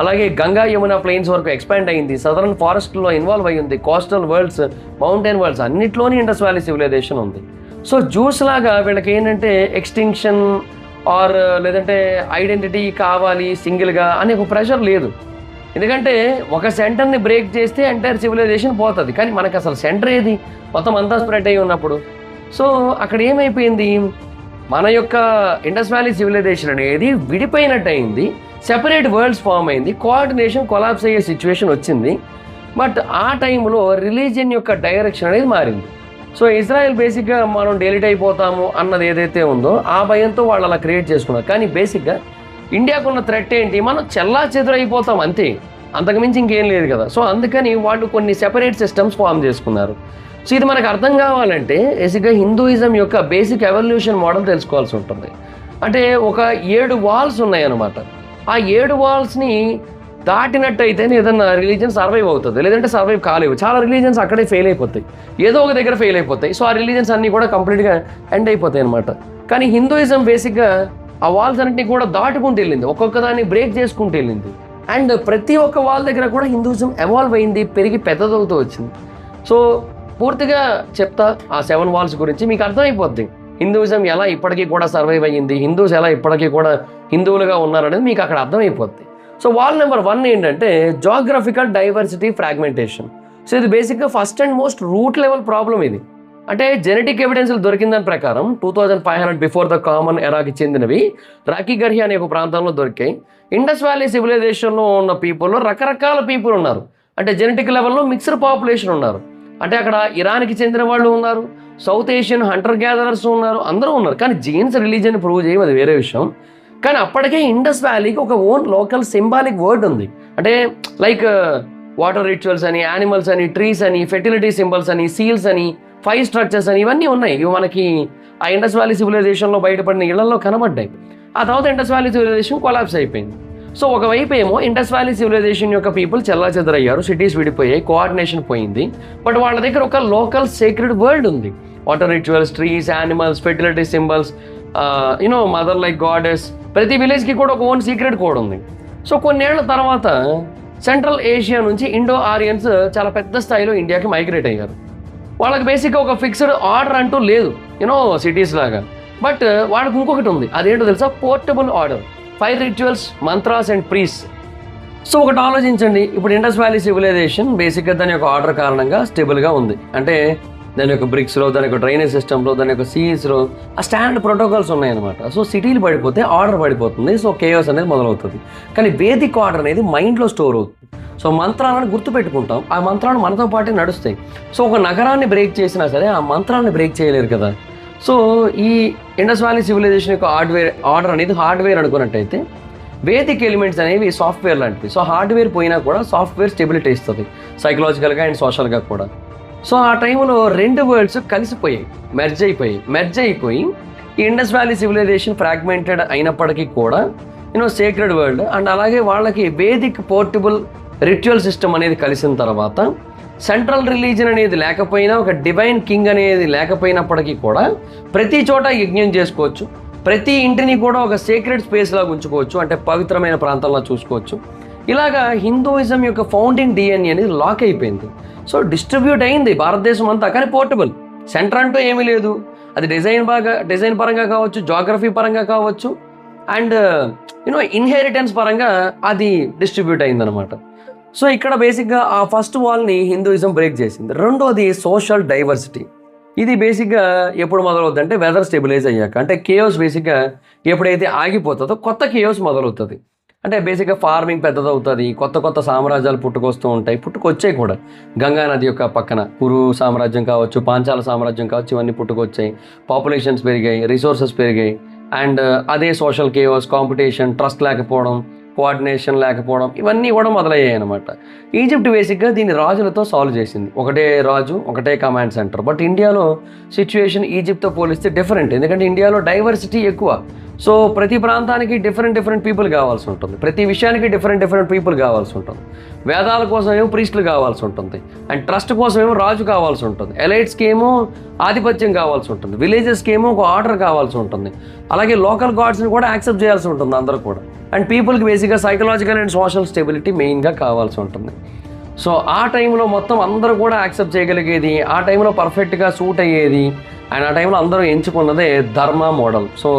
అలాగే గంగా యమున ప్లెయిన్స్ వరకు ఎక్స్పాండ్ అయింది, సదరన్ ఫారెస్ట్లో ఇన్వాల్వ్ అయ్యింది, కోస్టల్ వరల్డ్స్, మౌంటైన్ వరల్డ్స్ అన్నిట్లోనే ఇండస్ వ్యాలీ సివిలైజేషన్ ఉంది. సో జ్యూస్ లాగా వీళ్ళకి ఏంటంటే ఎక్స్టింక్షన్ ఆర్ లేదంటే ఐడెంటిటీ కావాలి సింగిల్గా అనే ఒక ప్రెషర్ లేదు. ఎందుకంటే ఒక సెంటర్ని బ్రేక్ చేస్తే ఎంటైర్ సివిలైజేషన్ పోతుంది, కానీ మనకు అసలు సెంటర్ ఏది? మొత్తం అంతా స్ప్రెడ్ అయ్యి ఉన్నప్పుడు. సో అక్కడ ఏమైపోయింది, మన యొక్క ఇండస్ వ్యాలీ సివిలైజేషన్ అనేది విడిపోయినట్టు అయింది, సెపరేట్ వరల్డ్స్ ఫామ్ అయింది, కోఆర్డినేషన్ కొలాప్స్ అయ్యే సిచ్యువేషన్ వచ్చింది. బట్ ఆ టైంలో రిలీజియన్ యొక్క డైరెక్షన్ అనేది మారింది. సో ఇజ్రాయెల్ బేసిక్గా మనం డెలిట్ అయిపోతాము అన్నది ఏదైతే ఉందో ఆ భయంతో వాళ్ళు అలా క్రియేట్ చేసుకున్నారు. కానీ బేసిక్గా ఇండియాకున్న థ్రెట్ ఏంటి? మనం చెల్లా చెదురైపోతాం అంతే, అంతకుమించి ఇంకేం లేదు కదా. సో అందుకని వాళ్ళు కొన్ని సెపరేట్ సిస్టమ్స్ ఫామ్ చేసుకున్నారు. సో ఇది మనకు అర్థం కావాలంటే బేసిక్గా హిందూయిజం యొక్క బేసిక్ ఎవల్యూషన్ మోడల్ తెలుసుకోవాల్సి ఉంటుంది. అంటే ఒక 7 వాల్స్ ఉన్నాయన్నమాట. ఆ 7 వాల్స్ని దాటినట్టయితేనే ఏదన్నా రిలీజన్ సర్వైవ్ అవుతుంది, లేదంటే సర్వైవ్ కాలేవు. చాలా రిలీజన్స్ అక్కడే ఫెయిల్ అయిపోతాయి, ఏదో ఒక దగ్గర ఫెయిల్ అయిపోతాయి. సో ఆ రిలీజన్స్ అన్నీ కూడా కంప్లీట్గా ఎండ్ అయిపోతాయి అనమాట. కానీ హిందూయిజం బేసిక్గా ఆ వాల్స్ అన్నింటినీ కూడా దాటుకుంటూ వెళ్ళింది, ఒక్కొక్క దాన్ని బ్రేక్ చేసుకుంటూ వెళ్ళింది. అండ్ ప్రతి ఒక్క వాల్ దగ్గర కూడా హిందూయిజం ఎవాల్వ్ అయింది, పెరిగి పెద్దదవుతూ వచ్చింది. సో పూర్తిగా చెప్తా ఆ 7 వాల్స్ గురించి, మీకు అర్థమైపోద్ది హిందూయిజం ఎలా ఇప్పటికీ కూడా సర్వైవ్ అయ్యింది, హిందూస్ ఎలా ఇప్పటికీ కూడా హిందువులుగా ఉన్నారనేది మీకు అక్కడ అర్థమైపోద్ది. సో వాల్ నెంబర్ 1 ఏంటంటే జాగ్రఫికల్ డైవర్సిటీ ఫ్రాగ్మెంటేషన్. సో ఇది బేసిక్గా first and most root level problem ఇది. అంటే జెనెటిక్ ఎవిడెన్స్లు దొరికిన దాని ప్రకారం 2500 బిఫోర్ ద కామన్ ఎరాకి చెందినవి రాకీగర్హి అనే ఒక ప్రాంతంలో దొరికాయి. ఇండస్ వ్యాలీ సివిలైజేషన్లో ఉన్న పీపుల్లో రకరకాల పీపుల్ ఉన్నారు, అంటే జెనెటిక్ లెవెల్లో మిక్స్డ్ పాపులేషన్ ఉన్నారు. అంటే అక్కడ ఇరాన్కి చెందిన వాళ్ళు ఉన్నారు, సౌత్ ఏషియన్ హంటర్ గ్యాదరర్స్ ఉన్నారు, అందరూ ఉన్నారు. కానీ జీన్స్ రిలీజియన్ ప్రూవ్ చేయడం అది వేరే విషయం. కానీ అప్పటికే ఇండస్ వ్యాలీకి ఒక ఓన్ లోకల్ సింబాలిక్ వర్డ్ ఉంది. అంటే లైక్ వాటర్ రిచువల్స్ అని, యానిమల్స్ అని, ట్రీస్ అని, ఫెర్టిలిటీ సింబల్స్ అని, సీల్స్ అని, 5 స్ట్రక్చర్స్ అని, ఇవన్నీ ఉన్నాయి. ఇవి మనకి ఆ ఇండస్ వ్యాలీ సివిలైజేషన్లో బయటపడిన ఇళ్లలో కనబడ్డాయి. ఆ తర్వాత ఇండస్ వ్యాలీ సివిలైజేషన్ కొలాప్స్ అయిపోయింది. సో ఒకవైపు ఏమో ఇండస్ వ్యాలీ సివిలైజేషన్ యొక్క పీపుల్ చెల్లాచెదరయ్యారు, సిటీస్ విడిపోయాయి, కోఆర్డినేషన్ పోయింది. బట్ వాళ్ళ దగ్గర ఒక లోకల్ సేక్రెడ్ వరల్డ్ ఉంది. Water rituals, trees, animals, fertility symbols, mother like goddess. ప్రతి విలేజ్కి కూడా ఒక ఓన్ సీక్రెట్ కోడ్ ఉంది. సో కొన్నేళ్ల తర్వాత సెంట్రల్ ఏషియా నుంచి ఇండో ఆరియన్స్ చాలా పెద్ద స్థాయిలో ఇండియాకి మైగ్రేట్ అయ్యారు. వాళ్ళకి బేసిక్గా ఒక ఫిక్స్డ్ ఆర్డర్ అంటూ లేదు, సిటీస్ లాగా. బట్ వాళ్ళకి ఇంకొకటి ఉంది. అదేంటో తెలుసా? Portable order, 5 rituals, mantras and ప్రీస్. So ఒకటి ఆలోచించండి, ఇప్పుడు ఇండస్ వ్యాలీ సివిలైజేషన్ బేసిక్గా దాని యొక్క ఆర్డర్ కారణంగా స్టేబుల్గా ఉంది. అంటే దాని యొక్క బ్రిక్స్లో, దాని యొక్క డ్రైనేజ్ సిస్టంలో, దాని యొక్క సీస్లో ఆ స్టాండర్డ్ ప్రోటోకాల్స్ ఉన్నాయన్నమాట. సో సిటీలు పడిపోతే ఆర్డర్ పడిపోతుంది. సో కేయోస్ అనేది మొదలవుతుంది. కానీ వేదిక్ ఆర్డర్ అనేది మైండ్లో స్టోర్ అవుతుంది. సో మంత్రాలను గుర్తుపెట్టుకుంటాం, ఆ మంత్రాలు మనతో పాటే నడుస్తాయి. సో ఒక నగరాన్ని బ్రేక్ చేసినా సరే ఆ మంత్రాలను బ్రేక్ చేయలేరు కదా. సో ఈ ఇండస్ వ్యాలీ సివిలైజేషన్ యొక్క ఆర్డర్ అనేది హార్డ్వేర్ అనుకున్నట్టయితే, వేదిక్ ఎలిమెంట్స్ అనేవి సాఫ్ట్వేర్ లాంటివి. సో హార్డ్వేర్ పోయినా కూడా సాఫ్ట్వేర్ స్టెబిలిటీ ఇస్తుంది, సైకలాజికల్గా అండ్ సోషల్గా కూడా. సో ఆ టైంలో 2 వరల్డ్స్ కలిసిపోయాయి, మెర్జ్ అయిపోయి ఈ ఇండస్ వ్యాలీ సివిలైజేషన్ ఫ్రాగ్మెంటెడ్ అయినప్పటికీ కూడా సేక్రెడ్ వరల్డ్ అండ్ అలాగే వాళ్ళకి వేదిక్ పోర్టబుల్ రిచువల్ సిస్టమ్ అనేది కలిసిన తర్వాత, సెంట్రల్ రిలీజన్ అనేది లేకపోయినా, ఒక డివైన్ కింగ్ అనేది లేకపోయినప్పటికీ కూడా ప్రతి చోట యజ్ఞం చేసుకోవచ్చు, ప్రతి ఇంటిని కూడా ఒక సీక్రెట్ స్పేస్ లాగా ఉంచుకోవచ్చు, అంటే పవిత్రమైన ప్రాంతంలో చూసుకోవచ్చు. ఇలాగా హిందూయిజం యొక్క ఫౌండింగ్ డిఎన్ఏ అనేది లాక్ అయిపోయింది. సో డిస్ట్రిబ్యూట్ అయింది భారతదేశం అంతా, కానీ పోర్టబుల్. సెంటర్ అంటూ ఏమీ లేదు. అది డిజైన్ పరంగా కావచ్చు, జాగ్రఫీ పరంగా కావచ్చు, అండ్ ఇన్హెరిటెన్స్ పరంగా అది డిస్ట్రిబ్యూట్ అయిందనమాట. సో ఇక్కడ బేసిక్గా ఆ ఫస్ట్ వాల్ని హిందూయిజం బ్రేక్ చేసింది. రెండోది సోషల్ డైవర్సిటీ. ఇది బేసిక్గా ఎప్పుడు మొదలవుతుంది అంటే వెదర్ స్టెబిలైజ్ అయ్యాక. అంటే కేయోస్ బేసిక్గా ఎప్పుడైతే ఆగిపోతుందో కొత్త కేయోస్ మొదలవుతుంది. అంటే బేసిక్గా ఫార్మింగ్ పెద్దదవుతుంది, కొత్త సామ్రాజ్యాలు పుట్టుకొచ్చాయి కూడా. గంగా నది యొక్క పక్కన కురు సామ్రాజ్యం కావచ్చు, పాంచాల సామ్రాజ్యం కావచ్చు, ఇవన్నీ పుట్టుకొచ్చాయి. పాపులేషన్స్ పెరిగాయి, రిసోర్సెస్ పెరిగాయి. అండ్ అదే సోషల్ కేయోస్, కాంపిటీషన్, ట్రస్ట్ లేకపోవడం, కోఆర్డినేషన్ లేకపోవడం, ఇవన్నీ కూడా మొదలయ్యాయి అనమాట. ఈజిప్ట్ బేసిక్గా దీన్ని రాజులతో సాల్వ్ చేసింది. ఒకటే రాజు, ఒకటే కమాండ్ సెంటర్. బట్ ఇండియాలో సిచ్యువేషన్ ఈజిప్ట్తో పోలిస్తే డిఫరెంట్. ఎందుకంటే ఇండియాలో డైవర్సిటీ ఎక్కువ. సో ప్రతి ప్రాంతానికి డిఫరెంట్ పీపుల్ కావాల్సి ఉంటుంది, ప్రతి విషయానికి డిఫరెంట్ పీపుల్ కావాల్సి ఉంటుంది. వేదాల కోసం ఏమో ప్రీస్టులు కావాల్సి ఉంటుంది, అండ్ ట్రస్ట్ కోసం ఏమో రాజు కావాల్సి ఉంటుంది, ఎలైట్స్కి ఏమో ఆధిపత్యం కావాల్సి ఉంటుంది, విలేజెస్కి ఏమో ఒక ఆర్డర్ కావాల్సి ఉంటుంది, అలాగే లోకల్ గాడ్స్ని కూడా యాక్సెప్ట్ చేయాల్సి ఉంటుంది అందరూ కూడా. అండ్ పీపుల్కి బేసిక్గా సైకలాజికల్ అండ్ సోషల్ స్టెబిలిటీ మెయిన్గా కావాల్సి ఉంటుంది. సో ఆ టైంలో మొత్తం అందరూ కూడా యాక్సెప్ట్ చేయగలిగేది, ఆ టైంలో పర్ఫెక్ట్గా సూట్ అయ్యేది, అండ్ ఆ టైంలో అందరూ ఎంచుకున్నదే ధర్మ మోడల్. సో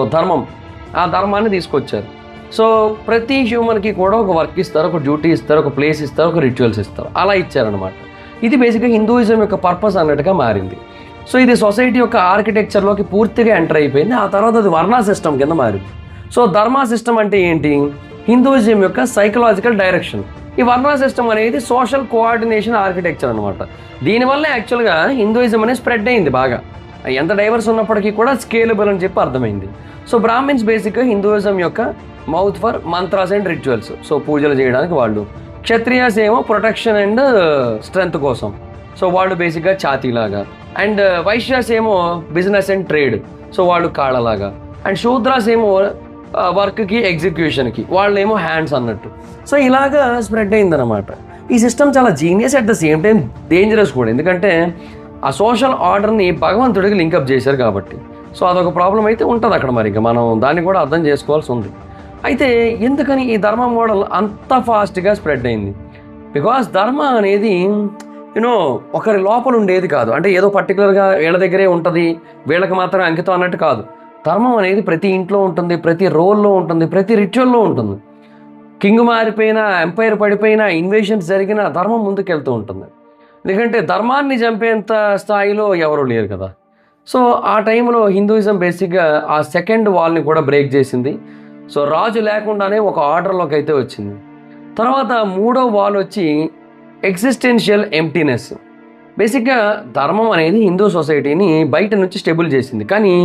ఆ ధర్మాన్ని తీసుకొచ్చారు. సో ప్రతి హ్యూమన్కి కూడా ఒక వర్క్ ఇస్తారు, ఒక డ్యూటీ ఇస్తారు, ఒక ప్లేస్ ఇస్తారు, ఒక రిచువల్స్ ఇస్తారు, అలా ఇచ్చారనమాట. ఇది బేసిక్గా హిందూయిజం యొక్క పర్పస్ అన్నట్టుగా మారింది. సో ఇది సొసైటీ యొక్క ఆర్కిటెక్చర్లోకి పూర్తిగా ఎంటర్ అయిపోయింది. ఆ తర్వాత అది వర్ణ సిస్టమ్ కింద మారింది. సో ధర్మ సిస్టమ్ అంటే ఏంటి? హిందూయిజం యొక్క సైకలాజికల్ డైరెక్షన్. ఈ వర్ణ సిస్టమ్ అనేది సోషల్ కోఆర్డినేషన్ ఆర్కిటెక్చర్ అనమాట. దీనివల్ల యాక్చువల్గా హిందూయిజం అనేది స్ప్రెడ్ అయింది బాగా. ఎంత డైవర్స్ ఉన్నప్పటికీ కూడా స్కేలబుల్ అని చెప్పి అర్థమైంది. సో బ్రాహ్మిన్స్ బేసిక్గా హిందూయిజం యొక్క mouth for mantras and rituals, so పూజలు చేయడానికి వాళ్ళు. క్షత్రియాస్ ఏమో ప్రొటెక్షన్ అండ్ స్ట్రెంగ్త్ కోసం, సో వాళ్ళు బేసిక్గా ఛాతీలాగా. అండ్ వైశ్యాస్ ఏమో బిజినెస్ అండ్ ట్రేడ్, సో వాళ్ళు కాళ్ళలాగా. అండ్ శూద్రాస్ ఏమో వర్క్కి, ఎగ్జిక్యూషన్కి, వాళ్ళేమో హ్యాండ్స్ అన్నట్టు. సో ఇలాగా స్ప్రెడ్ అయిందనమాట. ఈ సిస్టమ్ చాలా genius, at the same time dangerous కూడా. ఎందుకంటే ఆ సోషల్ ఆర్డర్ని భగవంతుడికి లింకప్ చేశారు కాబట్టి. సో అదొక ప్రాబ్లం అయితే ఉంటుంది అక్కడ. మరి మనం దాన్ని కూడా అర్థం చేసుకోవాల్సి ఉంది. అయితే ఎందుకని ఈ ధర్మ మోడల్ అంత ఫాస్ట్గా స్ప్రెడ్ అయింది? బికాస్ ధర్మ అనేది ఒకరి లోపల ఉండేది కాదు. అంటే ఏదో పర్టికులర్గా వీళ్ళ దగ్గరే ఉంటుంది, వీళ్ళకి మాత్రం అంకితం అన్నట్టు కాదు. ధర్మం అనేది ప్రతి ఇంట్లో ఉంటుంది, ప్రతి రోల్లో ఉంటుంది, ప్రతి రిచువల్లో ఉంటుంది. కింగ్ మారిపోయినా, ఎంపైర్ పడిపోయినా, ఇన్వేషన్స్ జరిగినా ధర్మం ముందుకెళ్తూ ఉంటుంది. ఎందుకంటే ధర్మాన్ని చంపేంత స్థాయిలో ఎవరు లేరు కదా. సో ఆ టైంలో హిందూయిజం బేసిక్గా ఆ సెకండ్ వాల్ని కూడా బ్రేక్ చేసింది. సో రాజు లేకుండానే ఒక ఆర్డర్లోకి అయితే వచ్చింది. తర్వాత మూడో వాల్ వచ్చి ఎగ్జిస్టెన్షియల్ ఎంప్టీనెస్. బేసిక్గా ధర్మం అనేది హిందూ సొసైటీని బయట నుంచి స్టెబుల్ చేసింది. కానీ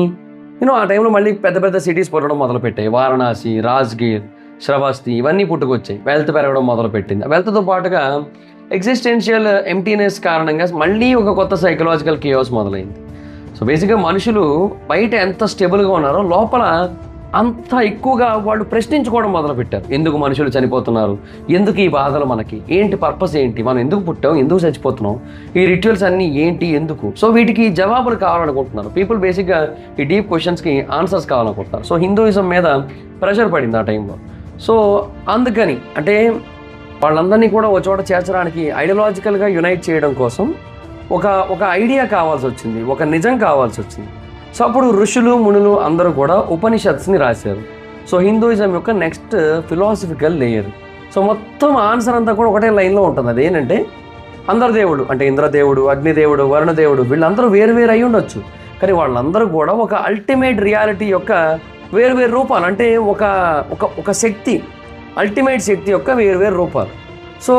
ఆ టైంలో మళ్ళీ పెద్ద సిటీస్ పుట్టడం మొదలుపెట్టాయి. వారణాసి, రాజ్గీర్, శ్రవస్తి, ఇవన్నీ పుట్టుకొచ్చాయి. వెల్త్ పెరగడం మొదలుపెట్టింది. వెల్త్తో పాటుగా ఎగ్జిస్టెన్షియల్ ఎంటీనెస్ కారణంగా మళ్ళీ ఒక కొత్త సైకలాజికల్ కేయోస్ మొదలైంది. సో బేసిక్గా మనుషులు బయట ఎంత స్టేబుల్గా ఉన్నారో లోపల అంత ఎక్కువగా వాళ్ళు ప్రశ్నించుకోవడం మొదలుపెట్టారు. ఎందుకు మనుషులు చనిపోతున్నారు, ఎందుకు ఈ బాధలు, మనకి ఏంటి పర్పస్, ఏంటి మనం ఎందుకు పుట్టాం, ఎందుకు చచ్చిపోతున్నాం, ఈ రిచువల్స్ అన్నీ ఏంటి, ఎందుకు. సో వీటికి జవాబులు కావాలనుకుంటున్నారు పీపుల్. బేసిక్గా ఈ డీప్ క్వశ్చన్స్కి ఆన్సర్స్ కావాలనుకుంటున్నారు. సో హిందూయిజం మీద ప్రెషర్ పడింది ఆ టైంలో. సో అందుకని అంటే వాళ్ళందరినీ కూడా ఒక చోట చేర్చడానికి, ఐడియాలజికల్గా యునైట్ చేయడం కోసం ఒక ఐడియా కావాల్సి వచ్చింది, ఒక నిజం కావాల్సి వచ్చింది. సో అప్పుడు ఋషులు మునులు అందరూ కూడా ఉపనిషత్స్ని రాశారు. సో హిందూయిజం యొక్క నెక్స్ట్ ఫిలాసఫికల్ లేయర్. సో మొత్తం ఆన్సర్ అంతా కూడా ఒకటే లైన్లో ఉంటుంది. అదేంటంటే అందరు దేవుడు అంటే ఇంద్రదేవుడు, అగ్నిదేవుడు, వరుణదేవుడు వీళ్ళందరూ వేరు వేరు అయి ఉండొచ్చు, కానీ వాళ్ళందరూ కూడా ఒక అల్టిమేట్ రియాలిటీ యొక్క వేరు వేరు రూపాలు. అంటే ఒక శక్తి, అల్టిమేట్ శక్తి యొక్క వేరు వేరు రూపాలు. సో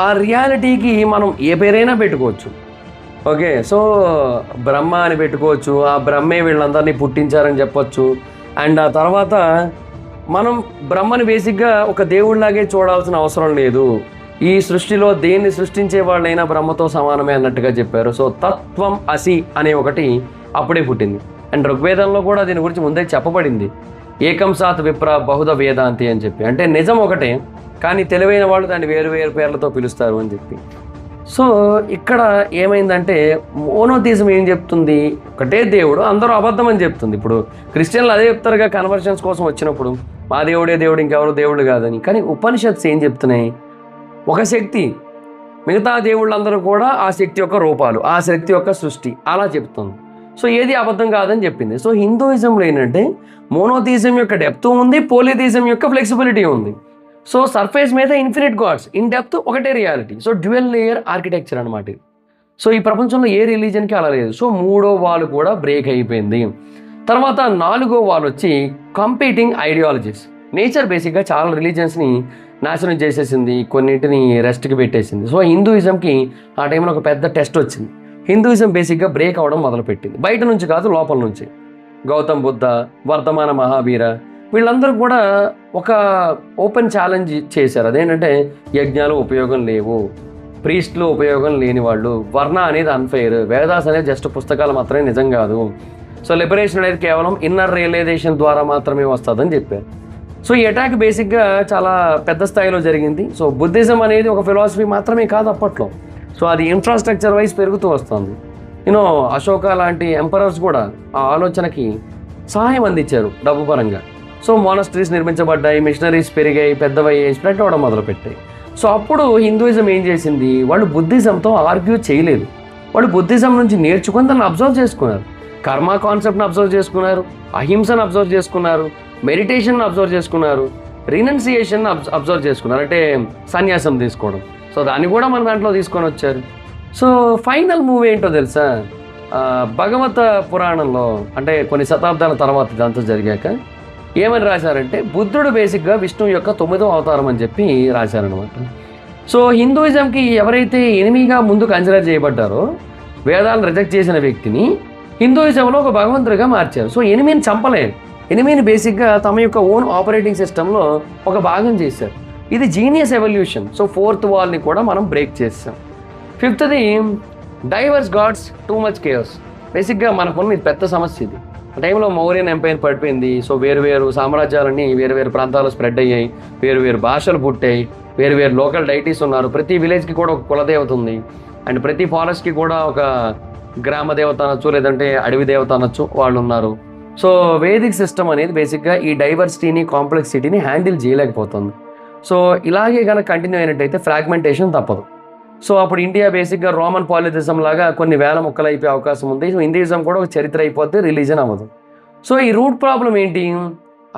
ఆ రియాలిటీకి మనం ఏ పేరైనా పెట్టుకోవచ్చు. ఓకే, సో బ్రహ్మ అని పెట్టుకోవచ్చు, ఆ బ్రహ్మే వీళ్ళందరినీ పుట్టించారని చెప్పొచ్చు. అండ్ ఆ తర్వాత మనం బ్రహ్మని బేసిక్గా ఒక దేవుడిలాగే చూడాల్సిన అవసరం లేదు, ఈ సృష్టిలో దేన్ని సృష్టించే వాళ్ళైనా బ్రహ్మతో సమానమే అన్నట్టుగా చెప్పారు. సో తత్వం అసి అనే ఒకటి అప్పుడే పుట్టింది. అండ్ ఋగ్వేదంలో కూడా దీని గురించి ముందే చెప్పబడింది, ఏకం సాత్ విప్ర బహుధ వేదాంతి అని చెప్పి. అంటే నిజం ఒకటే, కానీ తెలివైన వాళ్ళు దాన్ని వేరు వేరు పేర్లతో పిలుస్తారు అని చెప్పి. సో ఇక్కడ ఏమైందంటే మోనోథిజం ఏం చెప్తుంది, ఒకటే దేవుడు అందరూ అబద్ధం అని చెప్తుంది. ఇప్పుడు క్రిస్టియన్లు అదే చెప్తారుగా కన్వర్షన్స్ కోసం వచ్చినప్పుడు, మా దేవుడే దేవుడు, ఇంకెవరు దేవుడు కాదని. కానీ ఉపనిషత్స్ ఏం చెప్తున్నాయి, ఒక శక్తి, మిగతా దేవుళ్ళందరూ కూడా ఆ శక్తి యొక్క రూపాలు, ఆ శక్తి యొక్క సృష్టి అలా చెప్తుంది. సో ఏది అబద్ధం కాదని చెప్పింది. సో హిందూయిజంలో ఏంటంటే మోనోథిజం యొక్క డెప్త్ ఉంది, పోలిథిజం యొక్క ఫ్లెక్సిబిలిటీ ఉంది. సో సర్ఫేస్ మీద ఇన్ఫినిట్ గాడ్స్, ఇన్ డెప్త్ ఒకటే reality. So dual layer architecture అనమాట. సో ఈ ప్రపంచంలో ఏ రిలీజన్కి అలా లేదు. సో మూడో వాల్ కూడా బ్రేక్ అయిపోయింది. తర్వాత నాలుగో వాల్ వచ్చి కంపీటింగ్ ఐడియాలజీస్. నేచర్ బేసిక్గా చాలా రిలీజన్స్ని నాశనం చేసేసింది, కొన్నింటిని రెస్ట్కి పెట్టేసింది. సో హిందూయిజంకి ఆ టైంలో ఒక పెద్ద టెస్ట్ వచ్చింది. హిందూయిజం బేసిక్గా బ్రేక్ అవ్వడం మొదలుపెట్టింది, బయట నుంచి కాదు లోపల నుంచి. గౌతమ్ బుద్ధ, వర్ధమాన మహావీర వీళ్ళందరూ కూడా ఒక ఓపెన్ ఛాలెంజ్ చేశారు. అదేంటంటే యజ్ఞాలు ఉపయోగం లేవు, ప్రీస్ట్లు ఉపయోగం లేని వాళ్ళు, వర్ణ అనేది అన్ఫెయిర్, వేదాస్ అనేది జస్ట్ పుస్తకాలు మాత్రమే నిజం కాదు, సో లిబరేషన్ అనేది కేవలం ఇన్నర్ రియలైజేషన్ ద్వారా మాత్రమే వస్తుందని చెప్పారు. సో ఈ అటాక్ బేసిక్గా చాలా పెద్ద స్థాయిలో జరిగింది. సో బుద్ధిజం అనేది ఒక ఫిలాసఫీ మాత్రమే కాదు అప్పట్లో, సో అది ఇన్ఫ్రాస్ట్రక్చర్ వైజ్ పెరుగుతూ వస్తుంది. అశోక లాంటి ఎంపరర్స్ కూడా ఆ ఆలోచనకి సహాయం అందించారు డబ్బు పరంగా. సో మోనస్ట్రీస్ నిర్మించబడ్డాయి, మిషనరీస్ పెరిగాయి, పెద్దవయ్యాయి, స్ప్రెడ్ అవ్వడం మొదలుపెట్టాయి. సో అప్పుడు హిందూయిజం ఏం చేసింది, వాళ్ళు బుద్ధిజంతో ఆర్గ్యూ చేయలేదు, వాళ్ళు బుద్ధిజం నుంచి నేర్చుకొని దాన్ని అబ్జర్వ్ చేసుకున్నారు. కర్మ కాన్సెప్ట్ని అబ్జర్వ్ చేసుకున్నారు, అహింసను అబ్జర్వ్ చేసుకున్నారు, మెడిటేషన్ అబ్జర్వ్ చేసుకున్నారు, రినౌన్సియేషన్ అబ్జర్వ్ చేసుకున్నారు, అంటే సన్యాసం తీసుకోవడం. సో దాన్ని కూడా మన దాంట్లో తీసుకొని వచ్చారు. సో ఫైనల్ మూవీ ఏంటో తెలుసా, భగవత పురాణంలో అంటే కొన్ని శతాబ్దాల తర్వాత ఇదంతా జరిగాక ఏమని రాశారంటే బుద్ధుడు బేసిక్గా విష్ణువు యొక్క 9వ అవతారం అని చెప్పి రాశారనమాట. సో హిందూయిజంకి ఎవరైతే ఎనిమిగా ముందు కన్సిడర్ చేయబడ్డారో, వేదాలను రిజెక్ట్ చేసిన వ్యక్తిని హిందూయిజంలో ఒక భగవంతుడిగా మార్చారు. సో ఎనిమిని చంపలేదు, ఎనిమిని బేసిక్గా తమ యొక్క ఓన్ ఆపరేటింగ్ సిస్టంలో ఒక భాగం చేశారు. ఇది జీనియస్ ఎవల్యూషన్. సో 4th వాల్ని కూడా మనం బ్రేక్ చేస్తాం. 5థది diverse gods, too much chaos. బేసిక్గా మనకున్న ఇది పెద్ద సమస్య. ఇది ఆ టైంలో మౌర్యన్ ఎంపైర్ పడిపోయింది. సో వేరు సామ్రాజ్యాలన్నీ వేరు ప్రాంతాలు స్ప్రెడ్ అయ్యాయి, వేరు భాషలు పుట్టాయి, వేరు లోకల్ డైటీస్ ఉన్నారు. ప్రతి విలేజ్కి కూడా ఒక కులదేవత ఉంది, అండ్ ప్రతి ఫారెస్ట్కి కూడా ఒక గ్రామ దేవత అనొచ్చు, లేదంటే అడవి దేవత అనొచ్చు, వాళ్ళు ఉన్నారు. సో వేదిక్ సిస్టమ్ అనేది బేసిక్గా ఈ డైవర్సిటీని, కాంప్లెక్సిటీని హ్యాండిల్ చేయలేకపోతుంది. సో ఇలాగే కనుక కంటిన్యూ అయినట్టయితే ఫ్రాగ్మెంటేషన్ తప్పదు. సో అప్పుడు ఇండియా బేసిక్గా రోమన్ పాలిథిజం లాగా కొన్ని వేల ముక్కలు అయిపోయే అవకాశం ఉంది. సో హిందూయిజం కూడా ఒక చరిత్ర అయిపోతే రిలీజన్ అవ్వదు. సో ఈ రూట్ ప్రాబ్లం ఏంటి,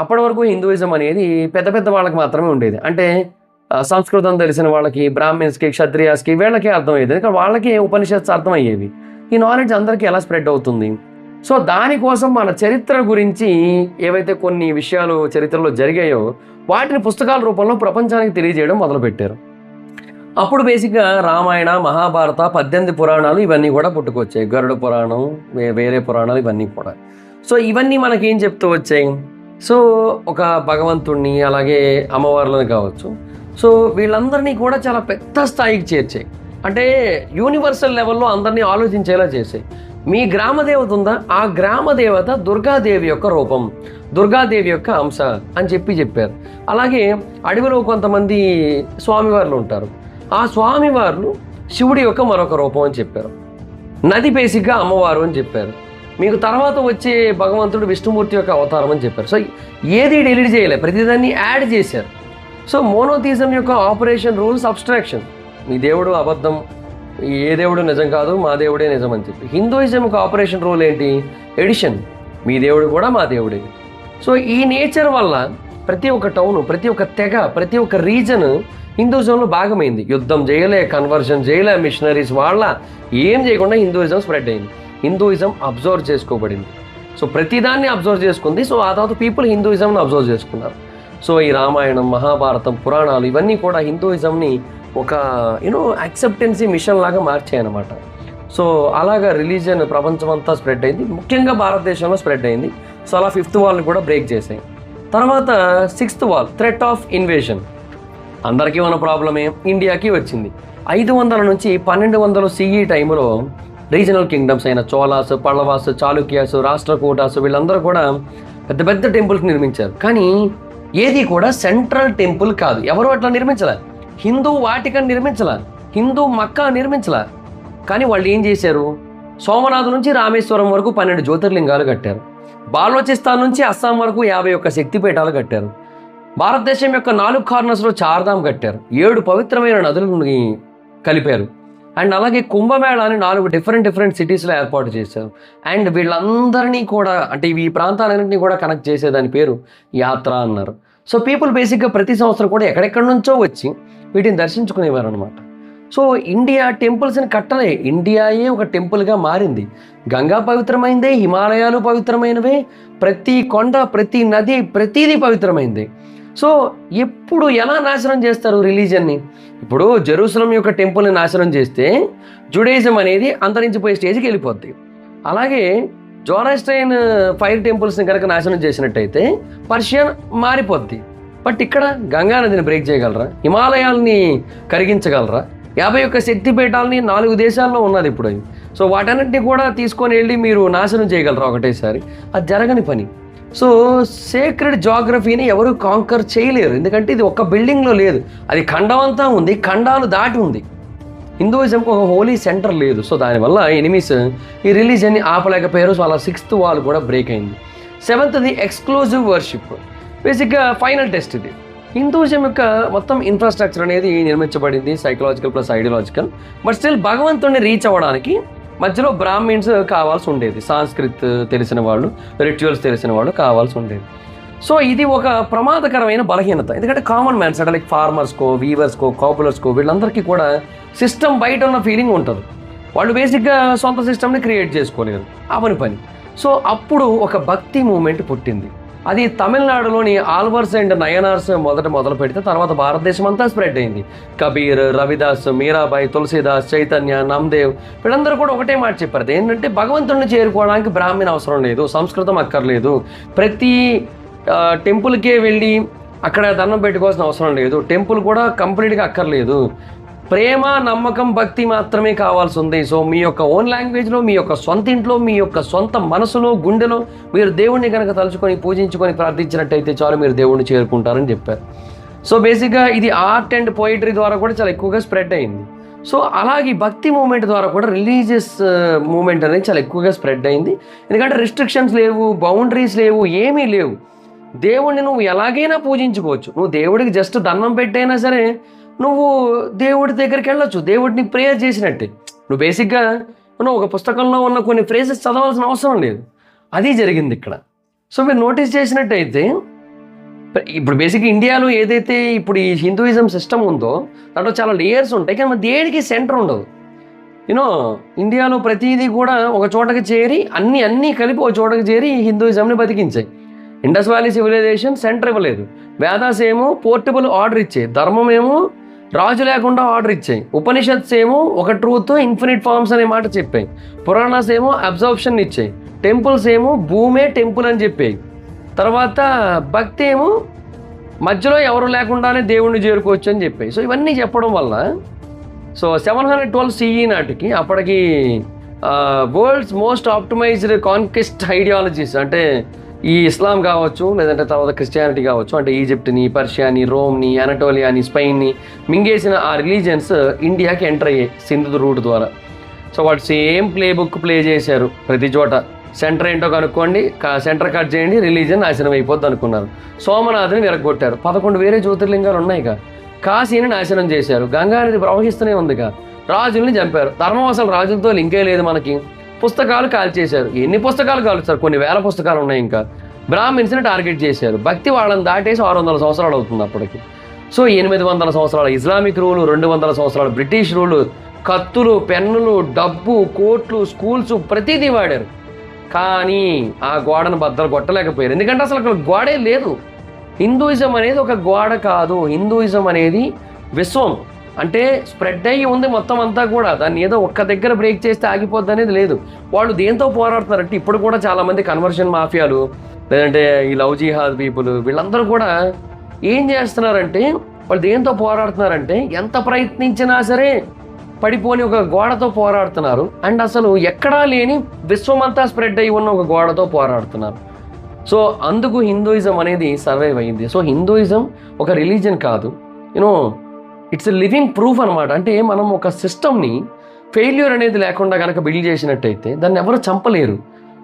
అప్పటి వరకు హిందూయిజం అనేది పెద్ద వాళ్ళకి మాత్రమే ఉండేది. అంటే సంస్కృతం తెలిసిన వాళ్ళకి, బ్రాహ్మిన్స్కి, క్షత్రియాస్కి వీళ్ళకి అర్థమయ్యేది, కానీ వాళ్ళకి ఉపనిషత్స్ అర్థమయ్యేవి. ఈ నాలెడ్జ్ అందరికీ ఎలా స్ప్రెడ్ అవుతుంది? సో దానికోసం మన చరిత్ర గురించి ఏవైతే కొన్ని విషయాలు చరిత్రలో జరిగాయో వాటిని పుస్తకాల రూపంలో ప్రపంచానికి తెలియజేయడం మొదలుపెట్టారు. అప్పుడు బేసిక్గా రామాయణ, మహాభారత, 18 పురాణాలు ఇవన్నీ కూడా పుట్టుకొచ్చాయి. గరుడ పురాణం, వేరే పురాణాలు ఇవన్నీ కూడా. సో ఇవన్నీ మనకేం చెప్తూ వచ్చాయి, సో ఒక భగవంతుణ్ణి అలాగే అమ్మవార్లను కావచ్చు, సో వీళ్ళందరినీ కూడా చాలా పెద్ద స్థాయికి చేర్చాయి, అంటే యూనివర్సల్ లెవెల్లో అందరినీ ఆలోచించేలా చేసాయి. మీ గ్రామ దేవత ఉందా, ఆ గ్రామ దేవత దుర్గాదేవి యొక్క రూపం, దుర్గాదేవి యొక్క అంశ అని చెప్పారు. అలాగే అడవిలో కొంతమంది స్వామివార్లు ఉంటారు, ఆ స్వామివార్లు శివుడి యొక్క మరొక రూపం అని చెప్పారు. నది బేసిక్గా అమ్మవారు అని చెప్పారు. మీకు తర్వాత వచ్చే భగవంతుడు విష్ణుమూర్తి యొక్క అవతారం అని చెప్పారు. సో ఏది డిలీట్ చేయలే, ప్రతిదాన్ని యాడ్ చేశారు. సో మోనోథిజం యొక్క ఆపరేషన్ రూల్స్ అబ్స్ట్రాక్షన్, మీ దేవుడు అబద్ధం, ఏ దేవుడు నిజం కాదు, మా దేవుడే నిజం అని చెప్పి. హిందూయిజం యొక్క ఆపరేషన్ రూల్ ఏంటి? ఎడిషన్, మీ దేవుడు కూడా మా దేవుడే. సో ఈ నేచర్ వల్ల ప్రతి ఒక్క టౌన్, ప్రతి ఒక్క తెగ, ప్రతి ఒక్క రీజన్ హిందూయిజంలో భాగమైంది. యుద్ధం చేయలే, కన్వర్షన్ చేయలే, మిషనరీస్ వాళ్ళ ఏం చేయకుండా హిందూయిజం స్ప్రెడ్ అయింది. హిందూయిజం అబ్జర్వ్ చేసుకోబడింది. సో ప్రతిదాన్ని అబ్జర్వ్ చేసుకుంది. సో ఆ తర్వాత పీపుల్ హిందూయిజంని అబ్జర్వ్ చేసుకున్నారు. సో ఈ రామాయణం, మహాభారతం, పురాణాలు ఇవన్నీ కూడా హిందూయిజంని ఒక యాక్సెప్టెన్సీ మిషన్ లాగా మార్చాయన్నమాట. సో అలాగా రిలీజియన్ ప్రపంచం అంతా స్ప్రెడ్ అయింది, ముఖ్యంగా భారతదేశంలో స్ప్రెడ్ అయింది. సో అలా 5th వాల్ని కూడా బ్రేక్ చేసాయి. తర్వాత 6th wall, threat of invasion. అందరికీ ఉన్న ప్రాబ్లమే ఇండియాకి వచ్చింది. 500 నుంచి 1200 CE టైంలో రీజనల్ కింగ్డమ్స్ అయిన చోళాస్, పల్లవాస్, చాళుక్యాస్, రాష్ట్రకూటాస్ వీళ్ళందరూ కూడా పెద్ద పెద్ద టెంపుల్స్ నిర్మించారు. కానీ ఏది కూడా సెంట్రల్ టెంపుల్ కాదు. ఎవరు అట్లా నిర్మించలే. హిందూ వాటికన్ నిర్మించలే, హిందూ మక్కా నిర్మించలే. కానీ వాళ్ళు ఏం చేశారు? సోమనాథ్ నుంచి రామేశ్వరం వరకు 12 జ్యోతిర్లింగాలు కట్టారు. బాలోచిస్తాన్ నుంచి అస్సాం వరకు 51 శక్తిపీఠాలు కట్టారు. భారతదేశం యొక్క 4 కార్నర్స్లో చార్ధామ్ కట్టారు. 7 పవిత్రమైన నదులని కలిపారు. అండ్ అలాగే కుంభమేళాని 4 డిఫరెంట్ సిటీస్లో ఏర్పాటు చేశారు. అండ్ వీళ్ళందరినీ కూడా, అంటే ఈ ప్రాంతాలన్నింటినీ కూడా కనెక్ట్ చేసేదాని పేరు యాత్ర అన్నారు. సో పీపుల్ బేసిక్గా ప్రతి సంవత్సరం కూడా ఎక్కడెక్కడి నుంచో వచ్చి వీటిని దర్శించుకునేవారు అనమాట. సో ఇండియా టెంపుల్స్ని కట్టలే, ఇండియాయే ఒక టెంపుల్గా మారింది. గంగా పవిత్రమైందే, హిమాలయాలు పవిత్రమైనవే, ప్రతి కొండ, ప్రతి నది, ప్రతిదీ పవిత్రమైంది. సో ఎప్పుడు ఎలా నాశనం చేస్తారు రిలీజియన్ని? ఇప్పుడు జెరూసలం యొక్క టెంపుల్ని నాశనం చేస్తే జుడైజం అనేది అంతరించిపోయే స్టేజ్కి వెళ్ళిపోద్ది. అలాగే జోరాస్ట్రియన్ ఫైర్ టెంపుల్స్ని కనుక నాశనం చేసినట్టయితే పర్షియన్ మారిపోద్ది. బట్ ఇక్కడ గంగా నదిని బ్రేక్ చేయగలరా? హిమాలయాల్ని కరిగించగలరా? 51 శక్తిపీఠాలని 4 దేశాల్లో ఉన్నది ఇప్పుడు అవి. సో వాటన్నిటిని కూడా తీసుకొని వెళ్ళి మీరు నాశనం చేయగలరా ఒకటేసారి? అది జరగని పని. సో సేక్రెడ్ జాగ్రఫీని ఎవరు కాంకర్ చేయలేరు, ఎందుకంటే ఇది ఒక్క బిల్డింగ్లో లేదు, అది ఖండం అంతా ఉంది, ఖండాలు దాటి ఉంది. హిందూయిజంకి ఒక హోలీ సెంటర్ లేదు. సో దానివల్ల ఎనిమీస్ ఈ రిలీజియన్ని ఆపలేకపోయారు. సో అలా 6th వాల్ కూడా బ్రేక్ అయింది. 7th exclusive worship. బేసిక్గా ఫైనల్ టెస్ట్ ఇది. హిందూయిజం యొక్క మొత్తం ఇన్ఫ్రాస్ట్రక్చర్ అనేది నిర్మించబడింది, psychological plus ideological. But still భగవంతుడిని రీచ్ అవ్వడానికి మధ్యలో బ్రాహ్మిన్స్ కావాల్సి ఉండేది, సాంస్క్రిత్ తెలిసిన వాళ్ళు, రిచువల్స్ తెలిసిన వాళ్ళు కావాల్సి ఉండేది. సో ఇది ఒక ప్రమాదకరమైన బలహీనత. ఎందుకంటే కామన్ మ్యాన్స్ అంటే లైక్ ఫార్మర్స్కో, వీవర్స్కో, కాపులర్స్కో వీళ్ళందరికీ కూడా సిస్టమ్ బయట ఉన్న ఫీలింగ్ ఉంటుంది. వాళ్ళు బేసిక్గా సొంత సిస్టమ్ని క్రియేట్ చేసుకోలేరు, అవని పని. సో అప్పుడు ఒక భక్తి మూమెంట్ పుట్టింది. అది తమిళనాడులోని ఆల్వర్స్ అండ్ నయనార్స్ మొదలు పెడితే తర్వాత భారతదేశం అంతా స్ప్రెడ్ అయింది. కబీర్, రవిదాస్, మీరాబాయి, తులసీదాస్, చైతన్య, నామ్దేవ్ వీళ్ళందరూ కూడా ఒకటే మాట చెప్పారు. ఏంటంటే భగవంతుడిని చేరుకోవడానికి బ్రాహ్మణ అవసరం లేదు, సంస్కృతం అక్కర్లేదు, ప్రతి టెంపుల్కే వెళ్ళి అక్కడ దండం పెట్టుకోవాల్సిన అవసరం లేదు, టెంపుల్ కూడా కంప్లీట్గా అక్కర్లేదు, ప్రేమ, నమ్మకం, భక్తి మాత్రమే కావాల్సి ఉంది. సో మీ యొక్క ఓన్ లాంగ్వేజ్లో, మీ యొక్క సొంత ఇంట్లో, మీ యొక్క సొంత మనసులో, గుండెలో మీరు దేవుణ్ణి కనుక తలుచుకొని పూజించుకొని ప్రార్థించినట్టయితే చాలు, మీరు దేవుణ్ణి చేరుకుంటారని చెప్పారు. సో బేసిక్గా ఇది ఆర్ట్ అండ్ పోయిటరీ ద్వారా కూడా చాలా ఎక్కువగా స్ప్రెడ్ అయింది. సో అలాగే భక్తి మూమెంట్ ద్వారా కూడా రిలీజియస్ మూమెంట్ అనేది చాలా ఎక్కువగా స్ప్రెడ్ అయింది. ఎందుకంటే రిస్ట్రిక్షన్స్ లేవు, బౌండరీస్ లేవు, ఏమీ లేవు. దేవుణ్ణి నువ్వు ఎలాగైనా పూజించుకోవచ్చు. నువ్వు దేవుడికి జస్ట్ దండం పెట్టైనా సరే నువ్వు దేవుడి దగ్గరికి వెళ్ళొచ్చు, దేవుడిని ప్రేయర్ చేసినట్టే. నువ్వు బేసిక్గా నువ్వు ఒక పుస్తకంలో ఉన్న కొన్ని ఫ్రేజెస్ చదవాల్సిన అవసరం లేదు. అది జరిగింది ఇక్కడ. సో మీరు నోటీస్ చేసినట్టయితే ఇప్పుడు బేసిక్గా ఇండియాలో ఏదైతే ఇప్పుడు ఈ హిందూయిజం సిస్టమ్ ఉందో దాంట్లో చాలా లేయర్స్ ఉంటాయి, కానీ మరి దేనికి సెంటర్ ఉండదు. ఇండియాలో ప్రతిదీ కూడా ఒక చోటకి చేరి అన్నీ కలిపి ఒక చోటకి చేరి ఈ హిందూయిజంని బతికించాయి. ఇండస్ వ్యాలీ సివిలైజేషన్ సెంటర్ ఇవ్వలేదు, వేదాస్ ఏమో పోర్టబుల్ ఆర్డర్ ఇచ్చాయి, ధర్మం ఏమో రాజు లేకుండా ఆర్డర్ ఇచ్చాయి, ఉపనిషత్స్ ఏమో ఒక ట్రూత్ ఇన్ఫినిట్ ఫార్మ్స్ అనే మాట చెప్పాయి, పురాణాస్ ఏమో అబ్జర్ప్షన్ ఇచ్చాయి, టెంపుల్స్ ఏమో భూమే టెంపుల్ అని చెప్పాయి, తర్వాత భక్తి ఏమో మధ్యలో ఎవరు లేకుండానే దేవుణ్ణి చేరుకోవచ్చు అని చెప్పాయి. సో ఇవన్నీ చెప్పడం వల్ల సో 712 CE నాటికి అప్పటికి world's most optimised conquest ideologies అంటే ఈ ఇస్లాం కావచ్చు, లేదంటే తర్వాత క్రిస్టియానిటీ కావచ్చు, అంటే ఈజిప్ట్ని, పర్షియాని, రోమ్ని, అనటోలియాని, స్పెయిన్ని మింగేసిన ఆ రిలీజియన్స్ ఇండియాకి ఎంటర్ అయ్యాయి సింధు రూట్ ద్వారా. సో వాడు సేమ్ ప్లే చేశారు ప్రతి చోట. సెంటర్ ఏంటో కనుక్కోండి, సెంటర్ కట్ చేయండి, రిలీజియన్ నాశనం అయిపోద్ది అనుకున్నారు. సోమనాథ్ని విరగొట్టారు. 11 వేరే జ్యోతిర్లింగాలు ఉన్నాయిగా. కాశీని నాశనం చేశారు. గంగా నది ప్రవహిస్తూనే ఉందిగా. రాజుల్ని చంపారు. ధర్మవాసాలు రాజులతో లింకే లేదు మనకి. పుస్తకాలు కాల్చేశారు. ఎన్ని పుస్తకాలు కాల్చారు? కొన్ని వేల పుస్తకాలు ఉన్నాయి. ఇంకా బ్రాహ్మిన్స్ని టార్గెట్ చేశారు. భక్తి వాళ్ళని దాటేసి 600 సంవత్సరాలు అవుతుంది అప్పటికి. సో 800 సంవత్సరాల ఇస్లామిక్ రూలు, 200 సంవత్సరాల బ్రిటిష్ రూలు, కత్తులు, పెన్నులు, డబ్బు, కోట్లు, స్కూల్స్ ప్రతిదీ వాడారు. కానీ ఆ గోడను బద్దలు కొట్టలేకపోయారు. ఎందుకంటే అసలు అక్కడ గోడే లేదు. హిందూయిజం అనేది ఒక గోడ కాదు. హిందూయిజం అనేది విశ్వం, అంటే స్ప్రెడ్ అయ్యి ఉంది మొత్తం అంతా కూడా. దాన్ని ఏదో ఒక్క దగ్గర బ్రేక్ చేస్తే ఆగిపోద్ది అనేది లేదు. వాళ్ళు దేంతో పోరాడుతున్నారంటే ఇప్పుడు కూడా చాలామంది కన్వర్షన్ మాఫియాలు, లేదంటే ఈ లవ్ జిహాద్ పీపుల్, వీళ్ళందరూ కూడా ఏం చేస్తున్నారంటే వాళ్ళు దేంతో పోరాడుతున్నారంటే ఎంత ప్రయత్నించినా సరే పడిపోని ఒక గోడతో పోరాడుతున్నారు. అండ్ అసలు ఎక్కడా లేని విశ్వమంతా స్ప్రెడ్ అయ్యి ఉన్న ఒక గోడతో పోరాడుతున్నారు. సో అందుకు హిందూయిజం అనేది సర్వైవ్ అయ్యింది. సో హిందూయిజం ఒక రిలీజన్ కాదు, ఇట్స్ లివింగ్ ప్రూఫ్ అనమాట. అంటే మనం ఒక సిస్టమ్ని ఫెయిల్యూర్ అనేది లేకుండా కనుక బిల్డ్ చేసినట్టయితే దాన్ని ఎవరు చంపలేరు.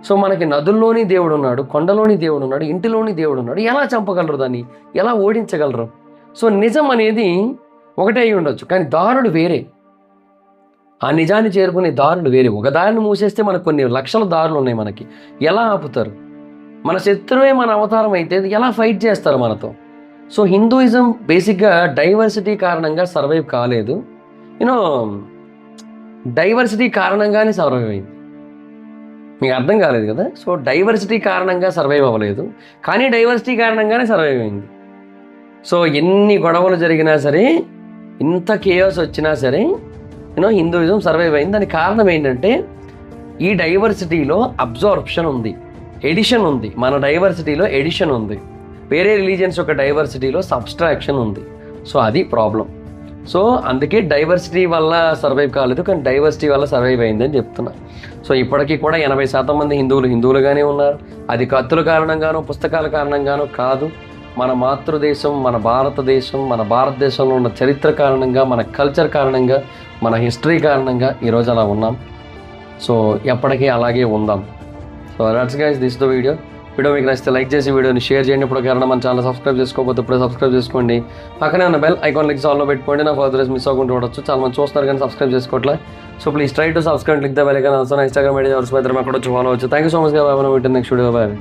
సో మనకి నదుల్లోని దేవుడు ఉన్నాడు, కొండలోని దేవుడు ఉన్నాడు, ఇంటిలోని దేవుడు ఉన్నాడు. ఎలా చంపగలరు? దాన్ని ఎలా ఓడించగలరు? సో నిజం అనేది ఒకటే అయి ఉండొచ్చు, కానీ దారులు వేరే. ఆ నిజాన్ని చేరుకునే దారులు వేరే. ఒక దారిని మూసేస్తే మనకు కొన్ని లక్షల దారులు ఉన్నాయి. మనకి ఎలా ఆపుతారు? మన శత్రువే మన అవతారం అయితే ఎలా ఫైట్ చేస్తారు మనతో? సో హిందూయిజం బేసిక్గా డైవర్సిటీ కారణంగా సర్వైవ్ కాలేదు. డైవర్సిటీ కారణంగానే సర్వైవ్ అయింది. మీకు అర్థం కాలేదు కదా? సో డైవర్సిటీ కారణంగా సర్వైవ్ అవ్వలేదు, కానీ డైవర్సిటీ కారణంగానే సర్వైవ్ అయింది. సో ఎన్ని గొడవలు జరిగినా సరే, ఇంత కేయాస్ వచ్చినా సరే హిందూయిజం సర్వైవ్ అయింది. దానికి కారణం ఏంటంటే ఈ డైవర్సిటీలో అబ్జార్ప్షన్ ఉంది, ఎడిషన్ ఉంది. మన డైవర్సిటీలో ఎడిషన్ ఉంది. వేరే రిలీజియన్స్ యొక్క డైవర్సిటీలో సబ్స్ట్రాక్షన్ ఉంది. సో అది ప్రాబ్లం. సో అందుకే డైవర్సిటీ వల్ల సర్వైవ్ కాలేదు, కానీ డైవర్సిటీ వల్ల సర్వైవ్ అయిందని చెప్తున్నా. సో ఇప్పటికీ కూడా 80% మంది హిందువులుగానే ఉన్నారు. అది కత్తుల కారణంగానో పుస్తకాల కారణంగానో కాదు. మన మాతృదేశం, మన భారతదేశం, మన భారతదేశంలో ఉన్న చరిత్ర కారణంగా, మన కల్చర్ కారణంగా, మన హిస్టరీ కారణంగా ఈరోజు అలా ఉన్నాం. సో ఎప్పటికీ అలాగే ఉందాం. So that's guys, this the video మీకు నచ్చితే లైక్ చేసి వీడియోని షేర్ చేయండి. ఇప్పుడు కారణం మన ఛానల్ సబ్స్క్రైబ్ చేసుకోకపోతే ఇప్పుడే సబ్స్క్రైబ్ చేసుకోండి. పక్కనే ఉన్న బెల్ ఐకాన్ క్లిక్ ఆన్లో పెట్టుకోండి. నా ఫర్దర్ మిస్ అవ్వకుండా చూడొచ్చు. చాలా మంది చూస్తారు కానీ సబ్స్క్రైబ్ చేసుకోవట్లే. So please try to subscribe, click the bell icon. Also Instagram ID అక్కడ వచ్చి ఫాలో అవచ్చు. Thank you so much. Next video. Bye.